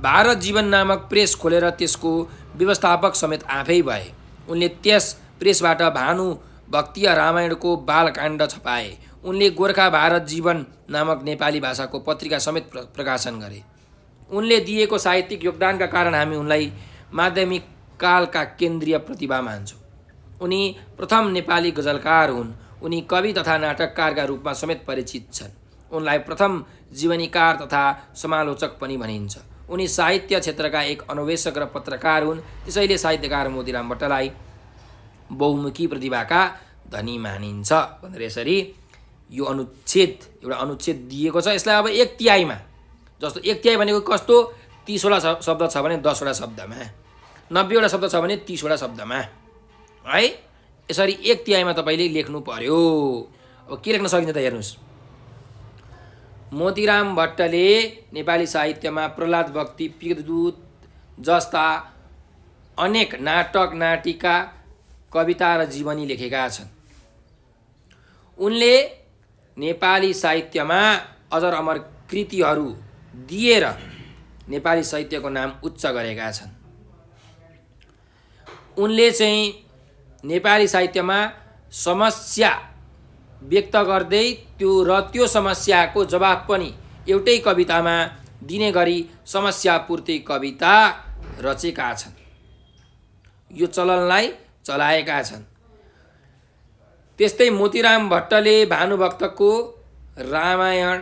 भारत जीवन नामक प्रेस खोलेर त्यसको व्यवस्थापक समेत आफै भए। उनले त्यस प्रेसबाट भानुभक्तीय रामायणको बालकाण्ड छपाए। उनले गोर्खा भारत जीवन नामक नेपाली भाषाको पत्रिका समेत प्रकाशन गरे। उनले दिएको साहित्यिक योगदानका कारण हामी उनलाई माध्यमिक कालका केन्द्रीय प्रतिभा मान्छौँ। उनी प्रथम नेपाली गजलकार हुन्। उनी कवि तथा नाटककारका रूपमा समेत परिचित छन्। उनलाई प्रथम जीवनीकार तथा समालोचक पनि भनिन्छ। उनी साहित्य क्षेत्रका एक अन्वेषक र पत्रकार हुन्। त्यसैले साहित्यकार मोतीराम भट्टलाई बहुमुखी प्रतिभाका धनी मानिन्छ भनेर यसरी यो एउटा अनुच्छेद दिएको छ। यसलाई अब 1/3 जस्तो 1/3 भनेको कस्तो? 30वटा शब्द छ भने 10वटा शब्दमा, 90वटा शब्द छ भने 30वटा शब्दमा है। यसरी 1/3 तपाईँले लेख्नु पर्यो। अब के लेख्न सकिन्छ त हेर्नुहोस्। मोतीराम भट्टले नेपाली साहित्यमा प्रह्लाद भक्ति, पिकदूत जस्ता अनेक नाटक, नाटिका, कविता र जीवनी लेखेका छन्। उनले नेपाली साहित्यमा अजर अमर कृतिहरू दिएर नेपाली साहित्यको नाम उच्च गरेका छन्। उनले चाहिँ नेपाली साहित्यमा समस्या व्यक्त गर्दै त्यो समस्याको जवाफ पनि एउटै कवितामा दिने गरी समस्या पूर्ति कविता रचेका छन्। यो चलनलाई चलाएका छन्। त्यस्तै मोतीराम भट्टले भानुभक्तको रामायणको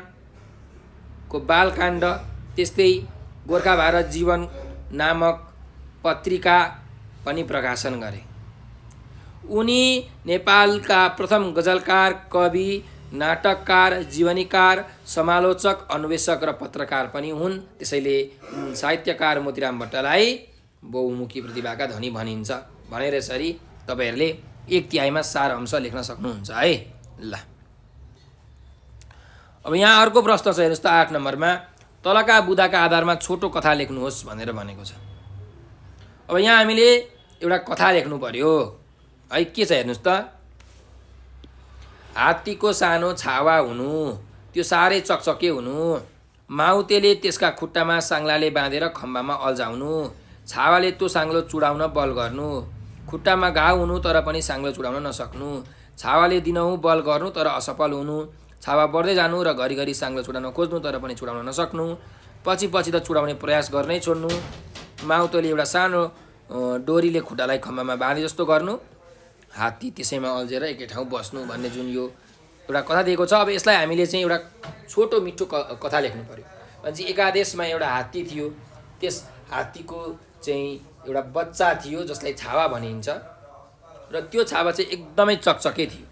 बालकाण्ड, त्यस्तै गोर्खा भारत जीवन नामक पत्रिका पनि प्रकाशन गरे। उनी नेपालका प्रथम गजलकार, कवि, नाटककार, जीवनीकार, समालोचक, अन्वेषक र पत्रकार पनि हुन्। त्यसैले साहित्यकार मोतीराम भट्टलाई बहुमुखी प्रतिभाका धनी भनिन्छ भनेर यसरी तपाईँहरूले 1/3 सार अंश लेख्न सक्नुहुन्छ है। ल अब यहाँ अर्को प्रश्न छ हेर्नुहोस् त 8 नम्बरमा। तलका बुदाका आधारमा छोटो कथा लेख्नुहोस् भनेर भनेको छ। अब यहाँ हामीले एउटा कथा लेख्नु पर्यो है। के छ हेर्नुहोस् त। हात्तीको सानो छावा हुनु, त्यो साह्रै चकचके हुनु, माउतेले त्यसका खुट्टामा साङ्लाले बाँधेर खम्बामा अल्झाउनु, छावाले त्यो साङ्लो चुडाउन बल गर्नु, खुट्टामा घाउ हुनु तर पनि साङ्लो चुडाउन नसक्नु, छावाले दिनहुँ बल गर्नु तर असफल हुनु, छावा बढ्दै जानु र घरिघरि साङ्लो चुडाउन खोज्नु तर पनि चुडाउन नसक्नु, पछि त चुडाउने प्रयास गर्नै छोड्नु, माउतले एउटा सानो डोरीले खुट्टालाई खम्बामा बाँधे जस्तो गर्नु, हात्ती त्यसैमा अल्झेर एकै ठाउँ बस्नु भन्ने जुन यो एउटा कथा दिएको छ। अब यसलाई हामीले चाहिँ एउटा छोटो मिठो कथा लेख्नु पर्यो। भनेपछि एकादेशमा एउटा हात्ती थियो। त्यस हात्तीको चाहिँ एउटा बच्चा थियो जसलाई छावा भनिन्छ र त्यो छावा चाहिँ एकदमै चकचके थियो।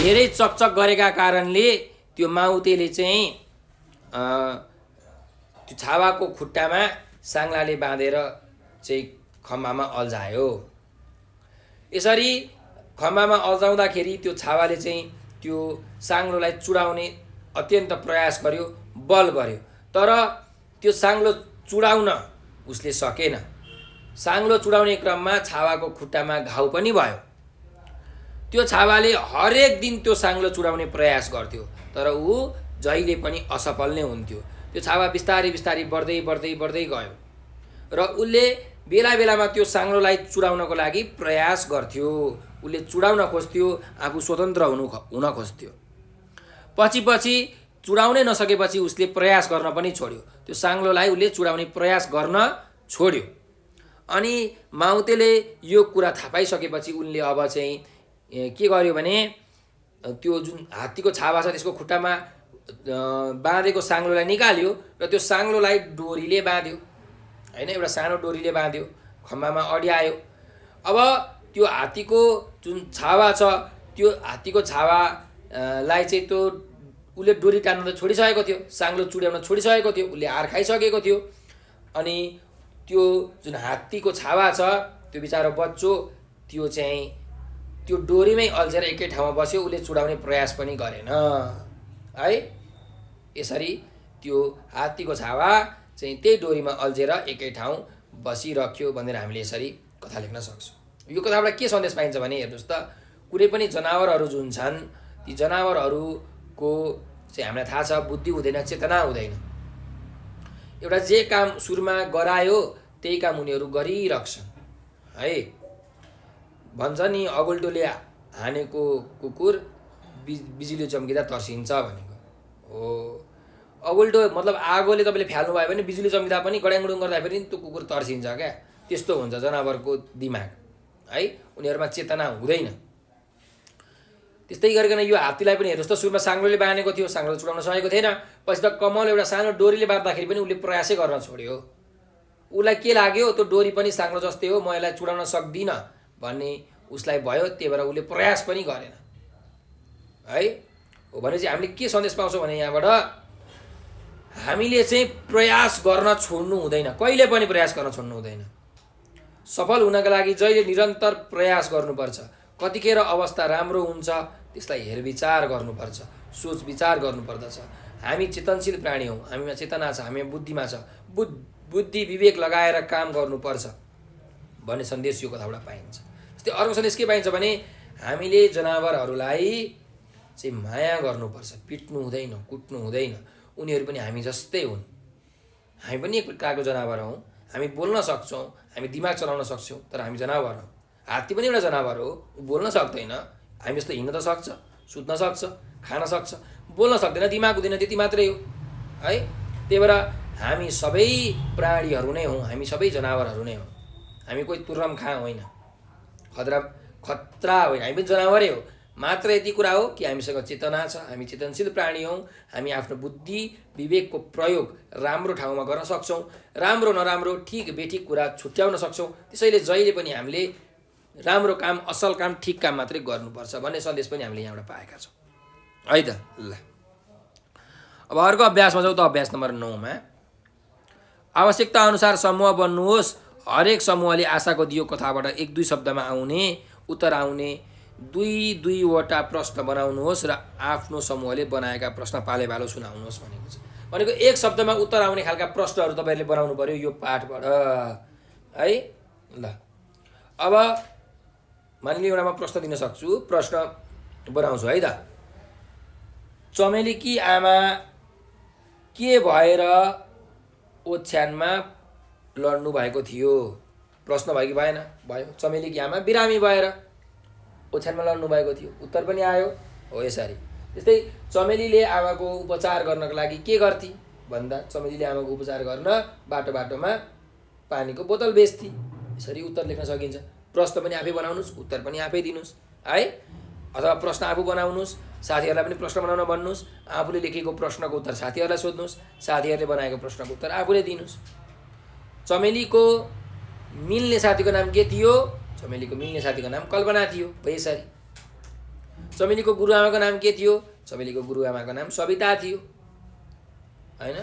धेरै चकचक गरेका कारणले त्यो माउतेले चाहिँ त्यो छावाको खुट्टामा साङ्लाले बाँधेर चाहिँ खम्बामा अल्झायो। यसरी खम्बामा अल्झाउँदाखेरि त्यो छावाले चाहिँ त्यो साङ्लोलाई चुडाउने अत्यन्त प्रयास गर्यो, बल गर्यो, तर त्यो साङ्लो चुडाउन उसले सकेन। साङ्लो चुडाउने क्रममा छावाको खुट्टामा घाउ पनि भयो। त्यो छावाले हरेक दिन त्यो साङ्लो चुडाउने प्रयास गर्थ्यो, तर ऊ जहिले पनि असफल नै हुन्थ्यो। त्यो छावा बिस्तारै बिस्तारै बढ्दै बढ्दै बढ्दै गयो र उसले बेला बेलामा त्यो साङ्लोलाई चुडाउनको लागि प्रयास गर्थ्यो। उसले चुडाउन खोज्थ्यो, आफू स्वतन्त्र हुन खोज्थ्यो। पछि पछि चुडाउनै नसकेपछि उसले प्रयास गर्न पनि छोड्यो। त्यो साङ्लोलाई उसले चुडाउने प्रयास गर्न छोड्यो। अनि माउतेले यो कुरा थाहा पाइसकेपछि उनले अब चाहिँ के गर्यो भने त्यो जुन हात्तीको छावा छ त्यसको खुट्टामा बाँधेको साङ्लोलाई निकाल्यो र त्यो साङ्लोलाई डोरीले बाँध्यो, होइन, एउटा सानो डोरीले बाँध्यो, खम्बामा अड्यायो। अब त्यो हात्तीको जुन छावा छ त्यो हात्तीको छावालाई चाहिँ त्यो उसले डोरी टान्न त छोडिसकेको थियो, साङ्लो चुड्याउन छोडिसकेको थियो, उसले हार खाइसकेको थियो। अनि त्यो जुन हात्तीको छावा छ त्यो बिचारो बच्चो त्यो चाहिँ त्यो डोरीमै अल्झेर एकै ठाउँमा बस्यो। उसले चुडाउने प्रयास पनि गरेन है। यसरी त्यो हात्तीको छावा चाहिँ त्यही डोरीमा अल्झेर एकै ठाउँ बसिरह्यो भनेर हामीले यसरी कथा लेख्न सक्छौँ। यो कथाबाट के सन्देश पाइन्छ भने हेर्नुहोस् त, कुनै पनि जनावरहरू जुन छन् ती जनावरहरूको चाहिँ हामीलाई थाहा छ बुद्धि हुँदैन, चेतना हुँदैन। एउटा जे काम सुरुमा गरायो त्यही काम उनीहरू गरिरहन्छन् है। भन्छ नि अगुल्टोले हानेको कुकुर बिजुली चम्किँदा तर्सिन्छ भनेको हो। अगुल्टो मतलब आगोले तपाईँले फ्याल्नु भयो भने बिजुली चम्किँदा पनि गड्याङगुडुङ गर्दा पनि त्यो कुकुर तर्सिन्छ क्या। त्यस्तो हुन्छ जनावरको दिमाग है, उनीहरूमा चेतना हुँदैन। त्यस्तै गरिकन यो हात्तीलाई पनि हेर्नुहोस् त, सुरुमा साङ्लोले बाँधेको थियो, साङ्लो चुडाउन सकेको थिएन। पछि त कमल एउटा सानो डोरीले बाँध्दाखेरि पनि उसले प्रयासै गर्न छोड्यो। उसलाई के लाग्यो, त्यो डोरी पनि साङ्लो जस्तै हो, म यसलाई चुडाउन सक्दिनँ भन्ने उसलाई भयो। त्यही भएर उसले प्रयास पनि गरेन है। हो भनेपछि हामीले के सन्देश पाउँछौँ भने यहाँबाट हामीले चाहिँ प्रयास गर्न छोड्नु हुँदैन, कहिले पनि प्रयास गर्न छोड्नु हुँदैन। सफल हुनका लागि जहिले निरन्तर प्रयास गर्नुपर्छ। कतिखेर अवस्था राम्रो हुन्छ त्यसलाई हेरविचार गर्नुपर्छ, सोच विचार गर्नुपर्दछ। हामी चेतनशील प्राणी हौँ, हामीमा चेतना छ, हामीमा बुद्धिमा छ, बुद्धि विवेक लगाएर काम गर्नुपर्छ भन्ने सन्देश यो कथाबाट पाइन्छ। त्यस्तै अर्को सन्देश के पाइन्छ भने हामीले जनावरहरूलाई चाहिँ माया गर्नुपर्छ, पिट्नु हुँदैन, कुट्नु हुँदैन। उनीहरू पनि हामी जस्तै हुन्, हामी पनि एक प्रकारको जनावर हौँ। हामी बोल्न सक्छौँ, हामी दिमाग चलाउन सक्छौँ, तर हामी जनावर हौँ। हात्ती पनि एउटा जनावर हो, ऊ बोल्न सक्दैन, हामी जस्तो हिँड्न त सक्छ, सुत्न सक्छ, खान सक्छ, बोल्न सक्दैन, दिमाग हुँदैन, त्यति मात्रै हो है। त्यही भएर हामी सबै प्राणीहरू नै हौँ, हामी सबै जनावरहरू नै हौँ। हामी कोही तुर्रम खा होइन, खतरा होइन, हामी पनि जनावरै हो। मात्र यति कुरा हो कि हामीसँग चेतना छ, हामी चेतनशील प्राणी हौँ। हामी आफ्नो बुद्धि विवेकको प्रयोग राम्रो ठाउँमा गर्न सक्छौँ, राम्रो नराम्रो ठिक बेठिक कुरा छुट्याउन सक्छौँ। त्यसैले जहिले पनि हामीले राम्रो काम, असल काम, ठिक काम मात्रै गर्नुपर्छ भन्ने सन्देश पनि हामीले यहाँबाट पाएका छौँ है त। ल अब अर्को अभ्यासमा जाउँ त। अभ्यास नम्बर 9मा आवश्यकता अनुसार समूह बन्नुहोस्। हरेक समूहले आशाको दियो कथाबाट 1-2 शब्दमा आउने उत्तर आउने 2-2वटा प्रश्न बनाउनुहोस् र आफ्नो समूहले बनाएका प्रश्न पाले भालो सुनाउनुहोस् भनेको छ। भनेको एक शब्दमा उत्तर आउने खालका प्रश्नहरू तपाईँहरूले बनाउनु पर्यो यो पाठबाट है। ल अब मानिलिउँ एउटा म प्रश्न दिन सक्छु, प्रश्न बनाउँछु है त। चमेलीकी आमा के भएर ओछ्यानमा लड्नु भएको थियो? प्रश्न भयो कि भएन? भयो। चमेलीकी आमा बिरामी भएर ओछ्यानमा लड्नु भएको थियो, उत्तर पनि आयो हो यसरी। त्यस्तै चमेलीले आमाको उपचार गर्नको लागि के गर्थे भन्दा चमेलीले आमाको उपचार गर्न बाटो बाटोमा पानीको बोतल बेच्थे। यसरी उत्तर लेख्न सकिन्छ। प्रश्न पनि आफै बनाउनुहोस्, उत्तर पनि आफै दिनुहोस् है। अथवा प्रश्न आफू बनाउनुहोस्, साथीहरूलाई पनि प्रश्न बनाउन भन्नुहोस्, आफूले लेखेको प्रश्नको उत्तर साथीहरूलाई सोध्नुहोस्, साथीहरूले बनाएको प्रश्नको उत्तर आफूले दिनुहोस्। चमेलीको मिल्ने साथीको नाम के थियो? चमेलीको मिल्ने साथीको नाम कल्पना थियो। यसरी चमेलीको गुरुआमाको नाम के थियो? चमेलीको गुरुआमाको नाम सविता थियो हैन।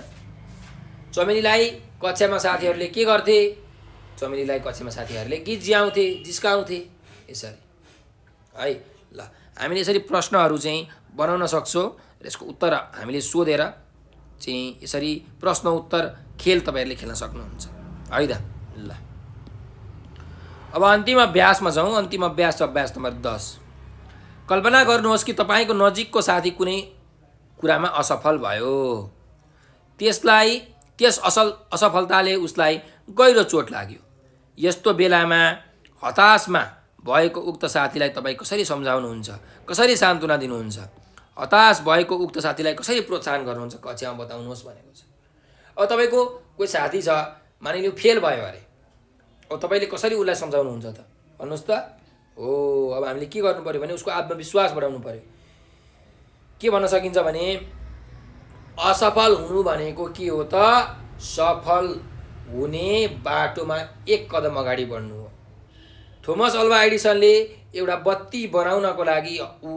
चमेलीलाई कक्षामा साथीहरूले के गर्थे? चमेलीलाई कक्षामा साथीहरूले गीत जियाउँथे, जिस्काउँथे यसरी है। ल हामीले यसरी प्रश्नहरू चाहिँ बनाउन सक्छौँ र यसको उत्तर हामीले सोधेर चाहिँ यसरी प्रश्न उत्तर खेल तपाईँहरूले खेल्न सक्नुहुन्छ है त। ल अब अन्तिम अभ्यासमा जाउँ। अन्तिम अभ्यास अभ्यास नम्बर 10। कल्पना गर्नुहोस् कि तपाईँको नजिकको साथी कुनै कुरामा असफल भयो। त्यस असफलताले उसलाई गहिरो चोट लाग्यो। यस्तो बेलामा हताशमा भएको उक्त साथीलाई तपाईँ कसरी सम्झाउनुहुन्छ, कसरी सान्त्वना दिनुहुन्छ? हताश भएको उक्त साथीलाई कसरी प्रोत्साहन गर्नुहुन्छ, कक्षामा बताउनुहोस् भनेको छ। अब तपाईँको कोही साथी छ, मानिलिउँ फेल भयो अरे, अब तपाईँले कसरी उसलाई सम्झाउनुहुन्छ त भन्नुहोस् त? हो, अब हामीले के गर्नु पऱ्यो भने उसको आत्मविश्वास बढाउनु पऱ्यो। के भन्न सकिन्छ भने असफल हुनु भनेको के हो त? सफल हुने बाटोमा एक कदम अगाडि बढ्नु हो। थोमस अल्वा एडिसनले एउटा बत्ती बनाउनको लागि ऊ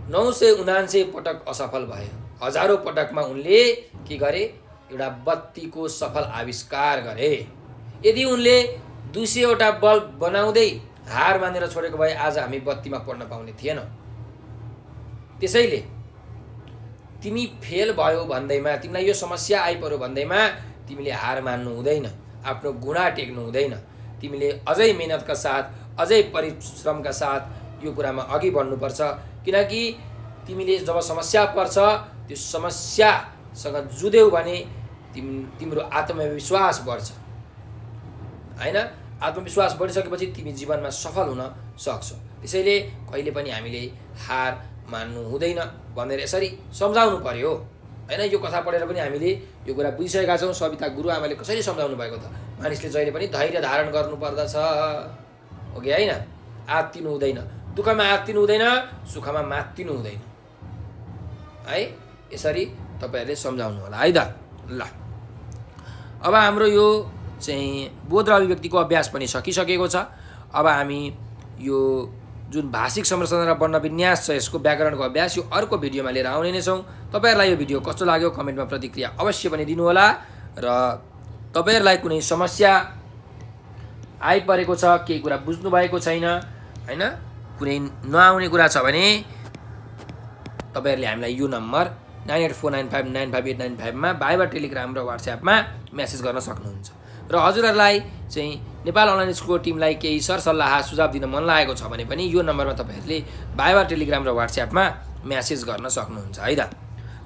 979 पटक असफल भए। हजारौँ पटकमा उनले के गरे? एउटा बत्तीको सफल आविष्कार गरे। यदि उनले 200वटा बल्ब बनाउँदै हार मानेर छोडेको भए आज हामी बत्तीमा पढ्न पाउने थिएन। त्यसैले तिमी फेल भयो भन्दैमा, तिमीलाई यो समस्या आइपर्यो भन्दैमा तिमीले हार मान्नु हुँदैन, आफ्नो गुणा टेक्नु हुँदैन। तिमीले अझै मेहनतका साथ, अझै परिश्रमका साथ यो कुरामा अघि बढ्नुपर्छ। किनकि तिमीले जब समस्या पर्छ त्यो समस्यासँग जुध्यौ भने तिम्रो आत्मविश्वास बढ्छ, हैन? आत्मविश्वास बढिसकेपछि तिमी जीवनमा सफल हुन सक्छौ। त्यसैले कहिले पनि हामीले हार मान्नु हुँदैन भनेर यसरी सम्झाउनु पर्यो, हैन? यो कथा पढेर पनि हामीले यो कुरा बुझिसकेका छौँ। सविता गुरुआमाले कसरी सम्झाउनु भएको त? मानिसले जहिले पनि धैर्य धारण गर्नुपर्दछ, हो कि होइन? आत्तिनु हुँदैन, दुःखमा आत्तिनु हुँदैन, सुखमा मात्तिनु हुँदैन, है? यसरी तपाईँहरूले सम्झाउनु होला है त। ल, अब हाम्रो यो चाहिँ बोध र अभिव्यक्तिको अभ्यास पनि सकिसकेको छ। अब हामी यो जुन भाषिक संरचना र वर्ण विन्यास छ यसको व्याकरणको अभ्यास यो अर्को भिडियोमा लिएर आउने नै छौँ। तपाईँहरूलाई यो भिडियो कस्तो लाग्यो कमेन्टमा प्रतिक्रिया अवश्य पनि दिनुहोला। र तपाईँहरूलाई कुनै समस्या आइपरेको छ, केही कुरा बुझ्नु भएको छैन, हैन, कुनै नआउने कुरा छ भने तपाईँहरूले हामीलाई यो नम्बर 9849595895 मा भाइबर, टेलिग्राम र व्हाट्सएपमा मेसेज गर्न सक्नुहुन्छ। र हजुरहरूलाई चाहिँ नेपाल अनलाइन स्कुलको टिमलाई केही सरसल्लाह सुझाव दिन मन लागेको छ भने पनि यो नम्बरमा तपाईँहरूले भाइबर, टेलिग्राम र व्हाट्सएपमा मेसेज गर्न सक्नुहुन्छ है त।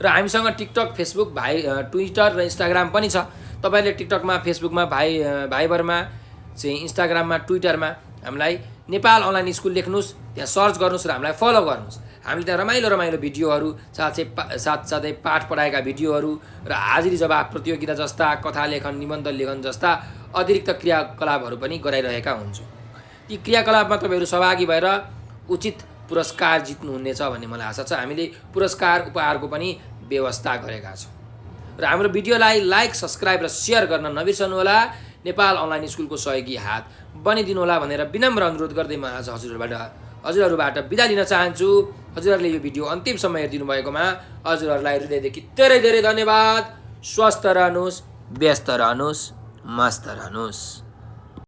र हामीसँग टिकटक, फेसबुक, ट्विटर र इन्स्टाग्राम पनि छ। तपाईँहरूले टिकटकमा, फेसबुकमा, भाइबरमा चाहिँ, इन्स्टाग्राममा, ट्विटरमा हामीलाई नेपाल अनलाइन स्कुल लेख्नुहोस्, त्यहाँ सर्च गर्नुहोस् र हामीलाई फलो गर्नुहोस्। हामीले त्यहाँ रमाइलो भिडियोहरू, साथसाथै पाठ पढाएका भिडियोहरू र हाजिरी जवाफ प्रतियोगिता जस्ता, कथा लेखन, निबन्ध लेखन जस्ता अतिरिक्त क्रियाकलापहरू पनि गराइरहेका हुन्छौँ। ती क्रियाकलापमा तपाईँहरू सहभागी भएर उचित पुरस्कार जित्नुहुनेछ भन्ने मलाई आशा छ। हामीले पुरस्कार उपहारको पनि व्यवस्था गरेका छौँ। र हाम्रो भिडियोलाई लाइक, सब्सक्राइब र सेयर गर्न नबिर्सनुहोला। नेपाल अनलाइन स्कुलको सहयोगी हात बनिदिनुहोला भनेर विनम्र अनुरोध गर्दै म आज हजुरहरूबाट बिदा लिन चाहन्छु। हजुरहरूले यो भिडियो अन्तिमसम्म हेरिदिनु भएकोमा हजुरहरूलाई हृदयदेखि धेरै धेरै धन्यवाद। स्वस्थ रहनुहोस्, व्यस्त रहनुहोस्, मस्त रहनुहोस्।